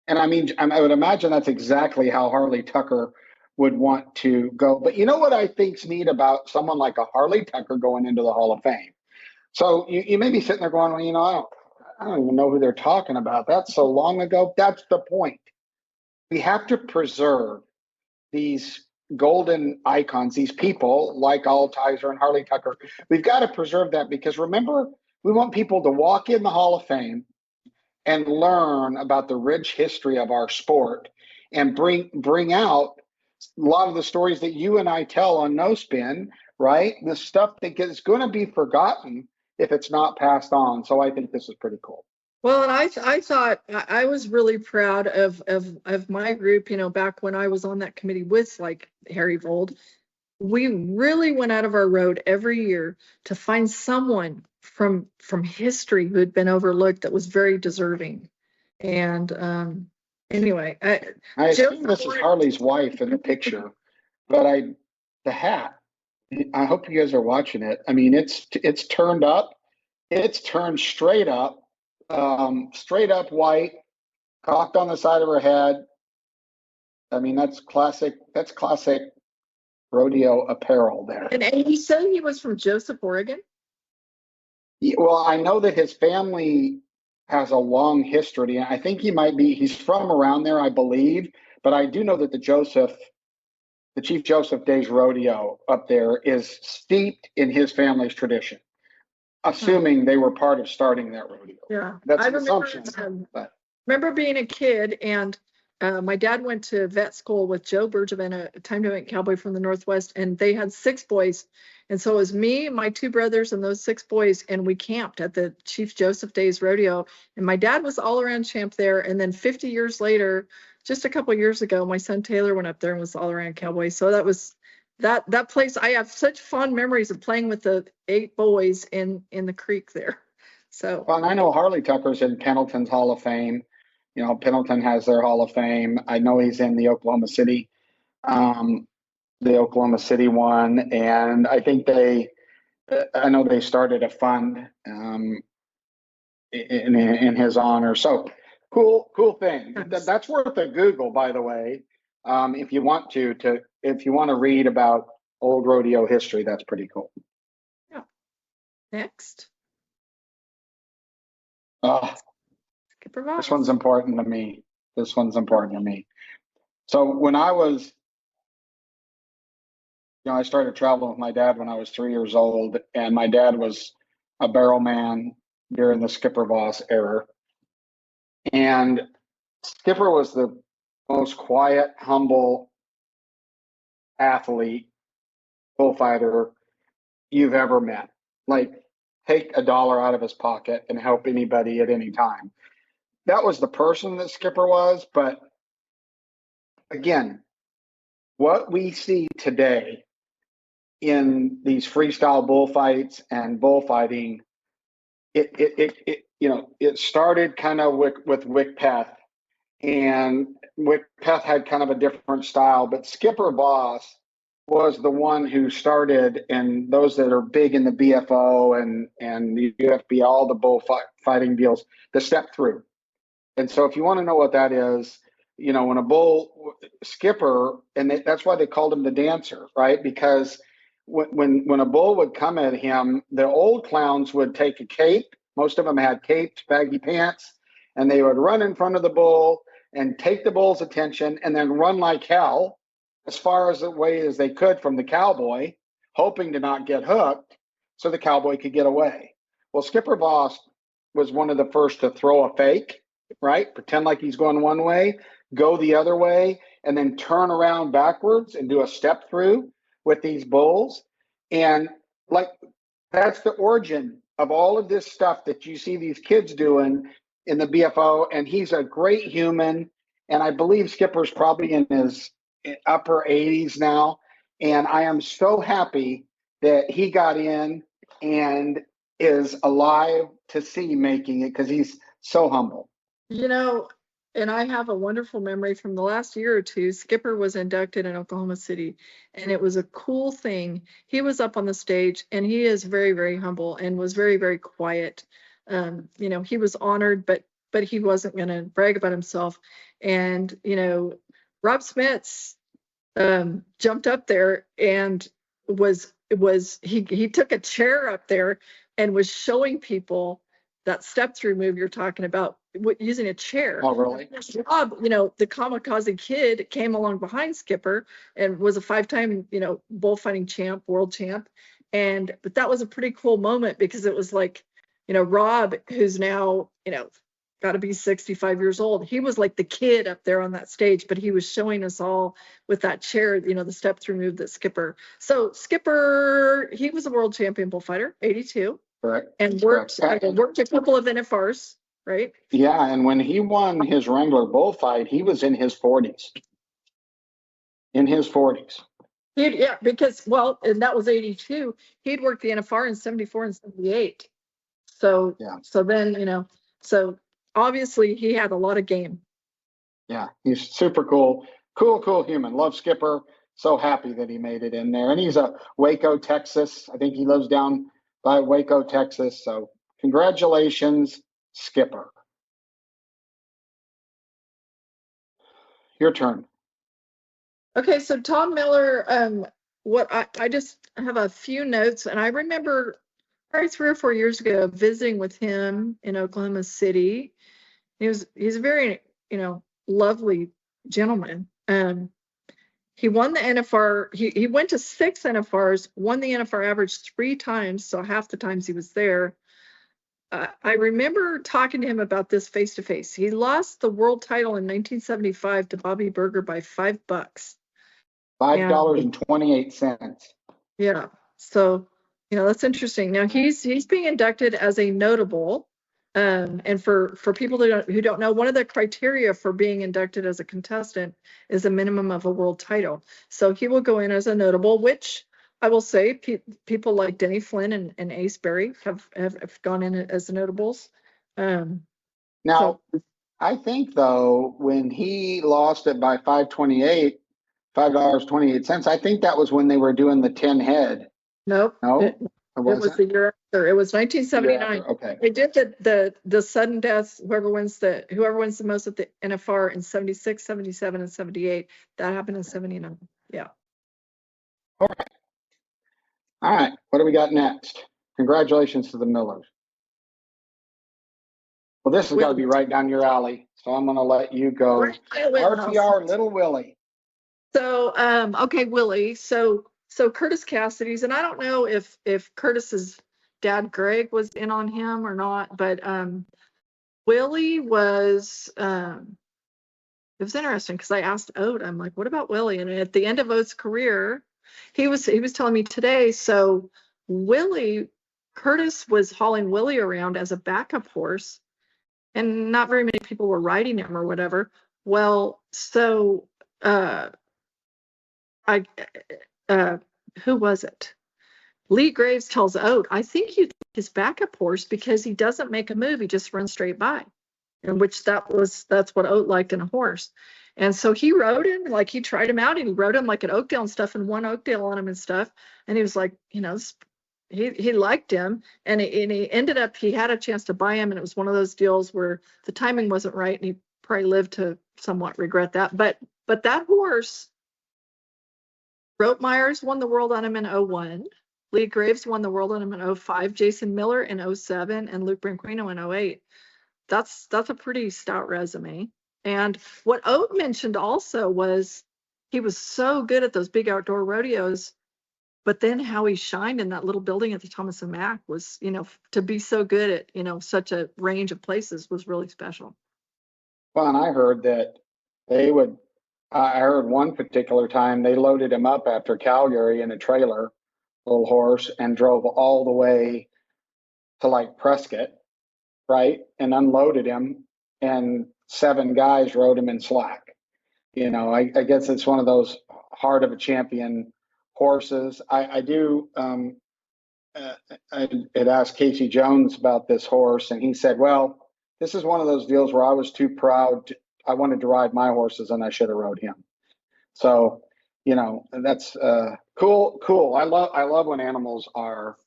And I would imagine that's exactly how Harley Tucker would want to go. But you know what I think's neat about someone like a Harley Tucker going into the Hall of Fame? So you may be sitting there going, well, I don't even know who they're talking about. That's so long ago. That's the point. We have to preserve these golden icons, these people like Altizer and Harley Tucker. We've got to preserve that, because remember, we want people to walk in the Hall of Fame and learn about the rich history of our sport, and bring out a lot of the stories that you and I tell on No Spin, right? The stuff that is going to be forgotten if it's not passed on. So I think this is pretty cool. Well, and I thought I was really proud of my group, back when I was on that committee with like Harry Vold. We really went out of our road every year to find someone from history who had been overlooked that was very deserving. And anyway, I assume this is Harley's wife in the picture, but the hat, I hope you guys are watching it. I mean, it's turned up. It's turned straight up white. cocked on the side of her head. I mean, that's classic rodeo apparel there. And you said he was from Joseph, Oregon? Well, I know that his family has a long history. I think he's from around there, I believe. But I do know that the Chief Joseph Days Rodeo up there is steeped in his family's tradition, assuming they were part of starting that rodeo. Yeah. That's I an remember, assumption. But remember being a kid, and my dad went to vet school with Joe Bergevin, a time doing cowboy from the Northwest, and they had 6 boys. And so it was me, my 2 brothers, and those 6 boys, and we camped at the Chief Joseph Days Rodeo. And my dad was all around champ there. And then 50 years later, just a couple years ago, my son Taylor went up there and was all around cowboy. So that was that place. I have such fond memories of playing with the 8 boys in the creek there. So well, and I know Harley Tucker's in Pendleton's Hall of Fame. You know, Pendleton has their Hall of Fame. I know he's in the Oklahoma City one, and I know they started a fund in his honor. So cool thing. That's worth a Google, by the way, if you want to read about old rodeo history. That's pretty cool. yeah. Next. Skipper Voss. This one's important to me. So when I started traveling with my dad when I was 3 years old, and my dad was a barrel man during the Skipper Voss era. And Skipper was the most quiet, humble athlete, bullfighter you've ever met. Like, take $1 out of his pocket and help anybody at any time. That was the person that Skipper was. But again, what we see today in these freestyle bullfights and bullfighting, it started kind of with Wick Peth, and Wick Peth had kind of a different style, but Skipper Voss was the one who started, and those that are big in the BFO and the UFB, all the bullfighting deals, the step through. And so if you want to know what that is, when a bull Skipper, and that's why they called him the dancer, right? Because when a bull would come at him, the old clowns would take a cape. Most of them had caped, baggy pants, and they would run in front of the bull and take the bull's attention and then run like hell as far as away as they could from the cowboy, hoping to not get hooked so the cowboy could get away. Well, Skipper Voss was one of the first to throw a fake, right? Pretend like he's going one way, go the other way, and then turn around backwards and do a step through with these bulls. And like, that's the origin of all of this stuff that you see these kids doing in the BFO. And he's a great human. And I believe Skipper's probably in his upper 80s now. And I am so happy that he got in and is alive to see making it, because he's so humble. And I have a wonderful memory from the last year or two. Skipper was inducted in Oklahoma City, and it was a cool thing. He was up on the stage, and he is very, very humble and was very, very quiet. He was honored, but he wasn't going to brag about himself. And, Rob Smits jumped up there and he took a chair up there and was showing people that step through move you're talking about, using a chair. Oh, really? Rob, the kamikaze kid, came along behind Skipper and was a 5-time, bullfighting champ, world champ. But that was a pretty cool moment, because it was like, Rob, who's now, got to be 65 years old. He was like the kid up there on that stage, but he was showing us all with that chair, the step through move that Skipper. So Skipper, he was a world champion bullfighter, 82. Correct. And worked a couple of NFRs, right? Yeah, and when he won his Wrangler bullfight, he was in his 40s. Yeah, because, and that was 82. He'd worked the NFR in 74 and 78. So, yeah. So then, so obviously he had a lot of game. Yeah, he's super cool. Cool human. Love Skipper. So happy that he made it in there. And he's a Waco, Texas. I think he lives down by Waco, Texas. So congratulations, Skipper. your turn. Okay, so Tom Miller, what I just have a few notes, and I remember probably 3 or 4 years ago visiting with him in Oklahoma City. He's a very, lovely gentleman. He won the NFR. He went to 6 NFRs, won the NFR average 3 times, so half the times he was there. I remember talking to him about this face to face. He lost the world title in 1975 to Bobby Berger by $5. $5.28. Yeah. So, that's interesting. Now he's being inducted as a notable. And for people who don't know, one of the criteria for being inducted as a contestant is a minimum of a world title. So he will go in as a notable, which I will say people like Denny Flynn and Ace Berry have gone in as notables. Now, So, I think though, when he lost it by $5.28, I think that was when they were doing the 10 head. nope. No, It was the year after. It was 1979. Okay. They did the sudden deaths, whoever wins the most at the NFR in 76, 77, and 78. That happened in 79. Yeah. Okay. All right. What do we got next? Congratulations to the Millers. Well, this has got to be right down your alley, so I'm going to let you go. Right in my wheelhouse. RTR Little Willie. So, okay, Willie. So Curtis Cassidy's, and I don't know if Curtis's dad Greg was in on him or not, but Willie was. It was interesting because I asked Oat, I'm like, what about Willie? And at the end of Oat's career, he was telling me today. So Curtis was hauling Willie around as a backup horse, and not very many people were riding him or whatever. Well, so who was it? Lee Graves tells Oat, I think you take his backup horse because he doesn't make a move, he just runs straight by. In which that's what Oat liked in a horse. And so he rode him, like he tried him out, and he rode him like at Oakdale and stuff, and won Oakdale on him and stuff. And he was like, he liked him, and he ended up, he had a chance to buy him, and it was one of those deals where the timing wasn't right, and he probably lived to somewhat regret that. But that horse, Rote Myers won the world on him in 01. Lee Graves won the world on him in 05. Jason Miller in 07, and Luke Branquino in 08. That's a pretty stout resume. And what Oat mentioned also was he was so good at those big outdoor rodeos, but then how he shined in that little building at the Thomas and Mack was, to be so good at, such a range of places was really special. Well, and I heard that I heard one particular time they loaded him up after Calgary in a trailer, little horse, and drove all the way to like Prescott, right, and unloaded him, and 7 guys rode him in slack. I guess it's one of those heart of a champion horses. I had asked Casey Jones about this horse, and he said, well, this is one of those deals where I was too proud. I wanted to ride my horses, and I should have rode him. So, that's cool. I love when animals are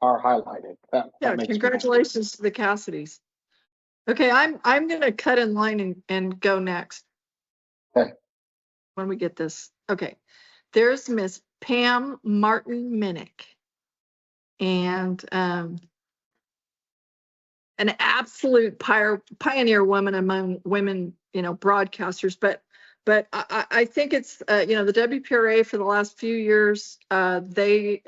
highlighted. That makes congratulations to the Cassidys. Okay, I'm gonna cut in line and go next. Okay. When we get this. Okay. There's Miss Pam Martin Minnick. And an absolute pioneer woman among women, broadcasters, but I think it's the WPRA for the last few years, they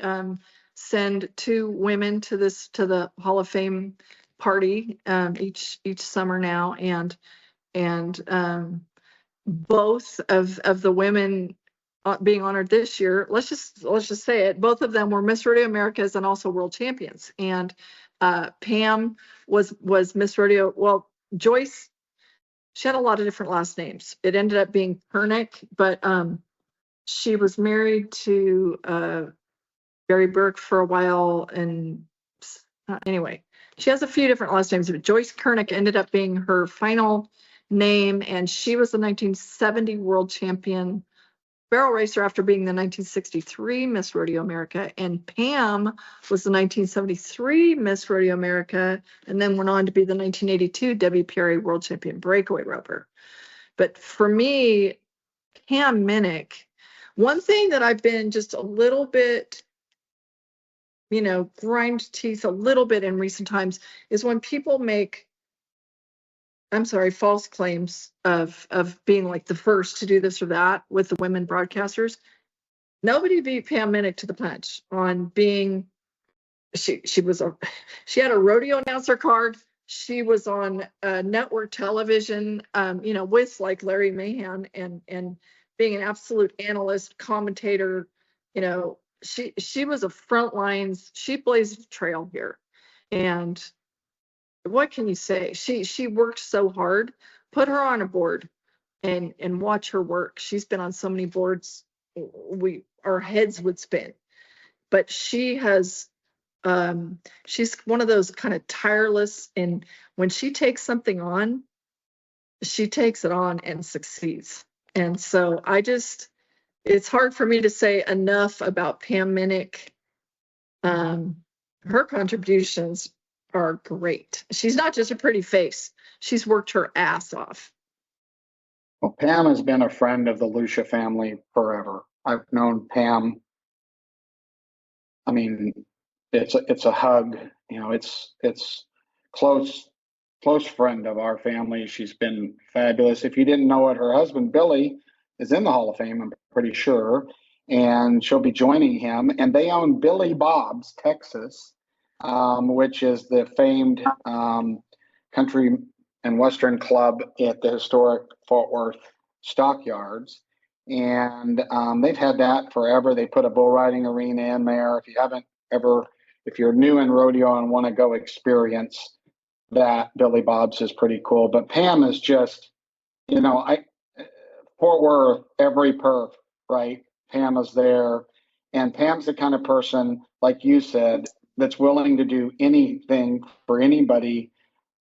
send 2 women to the Hall of Fame party each summer now, and both of the women being honored this year, let's just say it, both of them were Miss Rodeo Americas and also world champions. And Pam was Miss Rodeo. Well, Joyce, she had a lot of different last names. It ended up being Kernick, but she was married to Barry Burke for a while, and anyway, she has a few different last names, but Joyce Kernick ended up being her final name, and she was the 1970 world champion barrel racer after being the 1963 Miss Rodeo America, and Pam was the 1973 Miss Rodeo America, and then went on to be the 1982 WPRA World Champion breakaway roper. But for me, Pam Minnick, one thing that I've been just a little bit, grind teeth a little bit in recent times is when people make, I'm sorry, false claims of being like the first to do this or that with the women broadcasters. Nobody beat Pam Minnick to the punch on being, she had a rodeo announcer card. She was on network television, with like Larry Mahan and being an absolute analyst, commentator. She was a front lines. She blazed a trail here, and what can you say? She worked so hard. Put her on a board and watch her work. She's been on so many boards, our heads would spin. But she's one of those kind of tireless, and when she takes something on, she takes it on and succeeds. And so it's hard for me to say enough about Pam Minnick. Her contributions are great. She's not just a pretty face. She's worked her ass off. Well, Pam has been a friend of the Lucia family forever. I've known Pam. I mean, it's a hug. It's close friend of our family. She's been fabulous. If you didn't know it, her husband Billy is in the Hall of Fame, I'm pretty sure, and she'll be joining him. And they own Billy Bob's Texas, which is the famed country and western club at the historic Fort Worth Stockyards. And they've had that forever. They put a bull riding arena in there. If you're new in rodeo and want to go experience that, Billy Bob's is pretty cool. But Pam is just, Fort Worth, every perf, right? Pam is there. And Pam's the kind of person, like you said, that's willing to do anything for anybody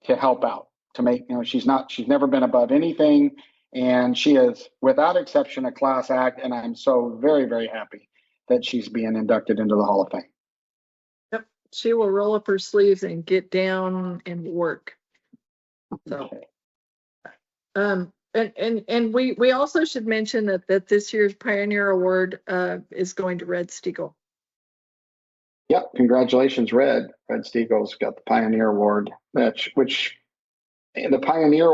to help out, to make, she's never been above anything. And she is, without exception, a class act. And I'm so very, very happy that she's being inducted into the Hall of Fame. Yep. She will roll up her sleeves and get down and work. So, and we also should mention that this year's Pioneer Award is going to Red Steagle. Yep. Congratulations, Red. Red Steagle's got the Pioneer Award, which the Pioneer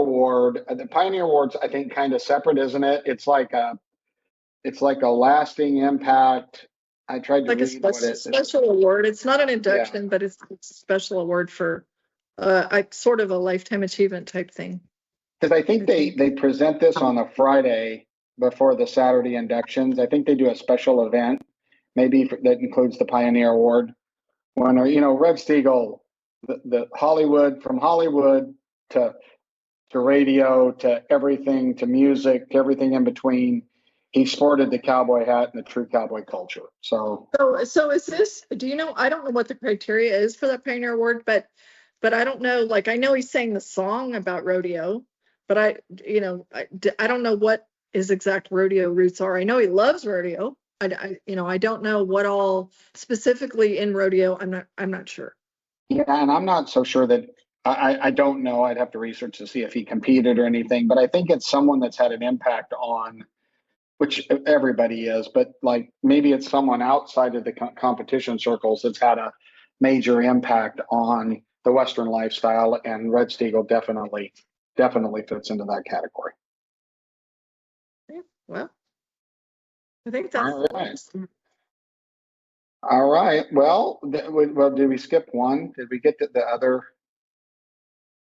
Award's, I think, kind of separate, isn't it? It's like a lasting impact. I tried to like read what it is. Special award. It's not an induction, but it's a special award for sort of a lifetime achievement type thing. Because I think they present this on a Friday before the Saturday inductions. I think they do a special event, maybe that includes the Pioneer Award. When Red Steagle, the Hollywood, from Hollywood to radio to everything, to music, to everything in between, he sported the cowboy hat and the true cowboy culture. So is this? Do you know? I don't know what the criteria is for that Pioneer Award, but I don't know. Like, I know he sang the song about rodeo, but I don't know what his exact rodeo roots are. I know he loves rodeo. I don't know what all specifically in rodeo. I'm not sure. Yeah, and I'm not so sure that I don't know. I'd have to research to see if he competed or anything, but I think it's someone that's had an impact on, which everybody is, but like maybe it's someone outside of the competition circles that's had a major impact on the Western lifestyle, and Red Steagle definitely fits into that category. Yeah, well, I think that's all right. All right. Well, did we skip one? Did we get to the other?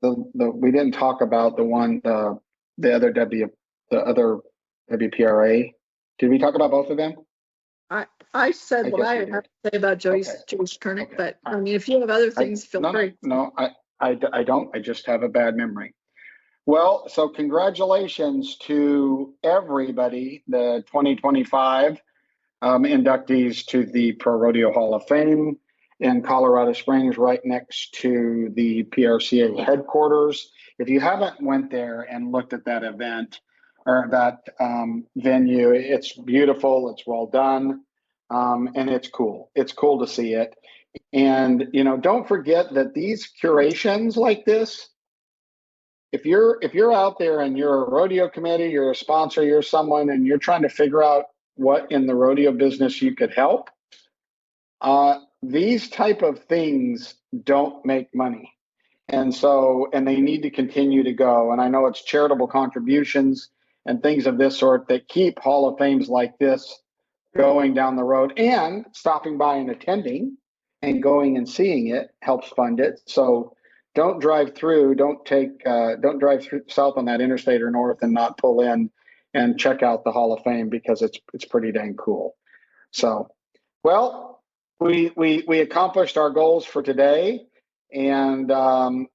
We didn't talk about the other WPRA. Did we talk about both of them? I said what I have to say about Joyce Kernick, okay. But I mean, if you have other things, feel free. No, I don't. I just have a bad memory. Well, so congratulations to everybody, the 2025 inductees to the ProRodeo Hall of Fame in Colorado Springs, right next to the PRCA headquarters. If you haven't went there and looked at that event or that venue, it's beautiful, it's well done, and it's cool. It's cool to see it. And, don't forget that these curations like this, if you're out there and you're a rodeo committee, you're a sponsor, you're someone, and you're trying to figure out what in the rodeo business you could help, these type of things don't make money. And they need to continue to go. And I know it's charitable contributions and things of this sort that keep Hall of Fames like this going down the road, and stopping by and attending and going and seeing it helps fund it. So don't drive through, don't drive through south on that interstate or north and not pull in and check out the Hall of Fame, because it's pretty dang cool. So, well, we accomplished our goals for today. And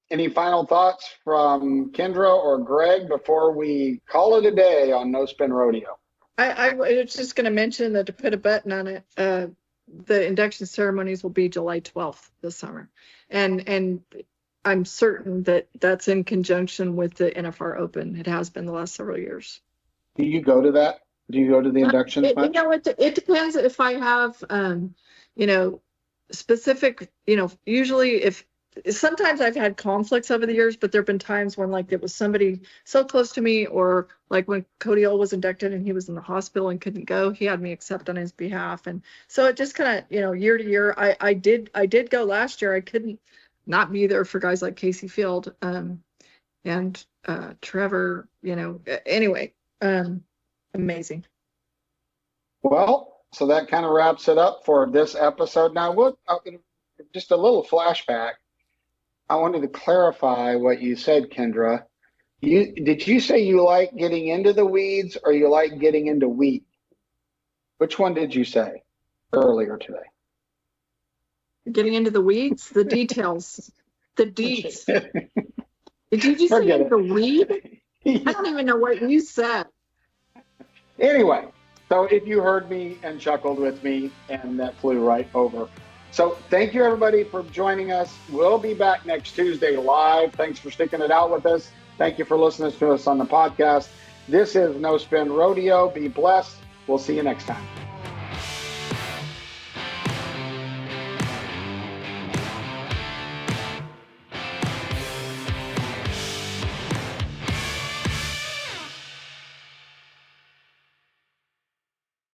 any final thoughts from Kendra or Greg before we call it a day on No Spin Rodeo? I was just going to mention that, to put a button on it, the induction ceremonies will be July 12th this summer. And I'm certain that that's in conjunction with the NFR Open. It has been the last several years. Do you go to that? Do you go to the inductions? It depends if I have, specific, usually sometimes I've had conflicts over the years, but there've been times when like it was somebody so close to me, or like when Cody O was inducted and he was in the hospital and couldn't go, he had me accept on his behalf. And so it just kind of, year to year, I did go last year. I couldn't not be there for guys like Casey Field and Trevor, anyway, amazing. Well, so that kind of wraps it up for this episode. Now, just a little flashback. I wanted to clarify what you said, Kendra. Did you say you like getting into the weeds, or you like getting into wheat? Which one did you say earlier today? Getting into the weeds, the details, the deeds. Did you just say the weed? I don't even know what you said. Anyway, so if you heard me and chuckled with me, and that flew right over. So thank you, everybody, for joining us. We'll be back next Tuesday live. Thanks for sticking it out with us. Thank you for listening to us on the podcast. This is No Spin Rodeo. Be blessed. We'll see you next time.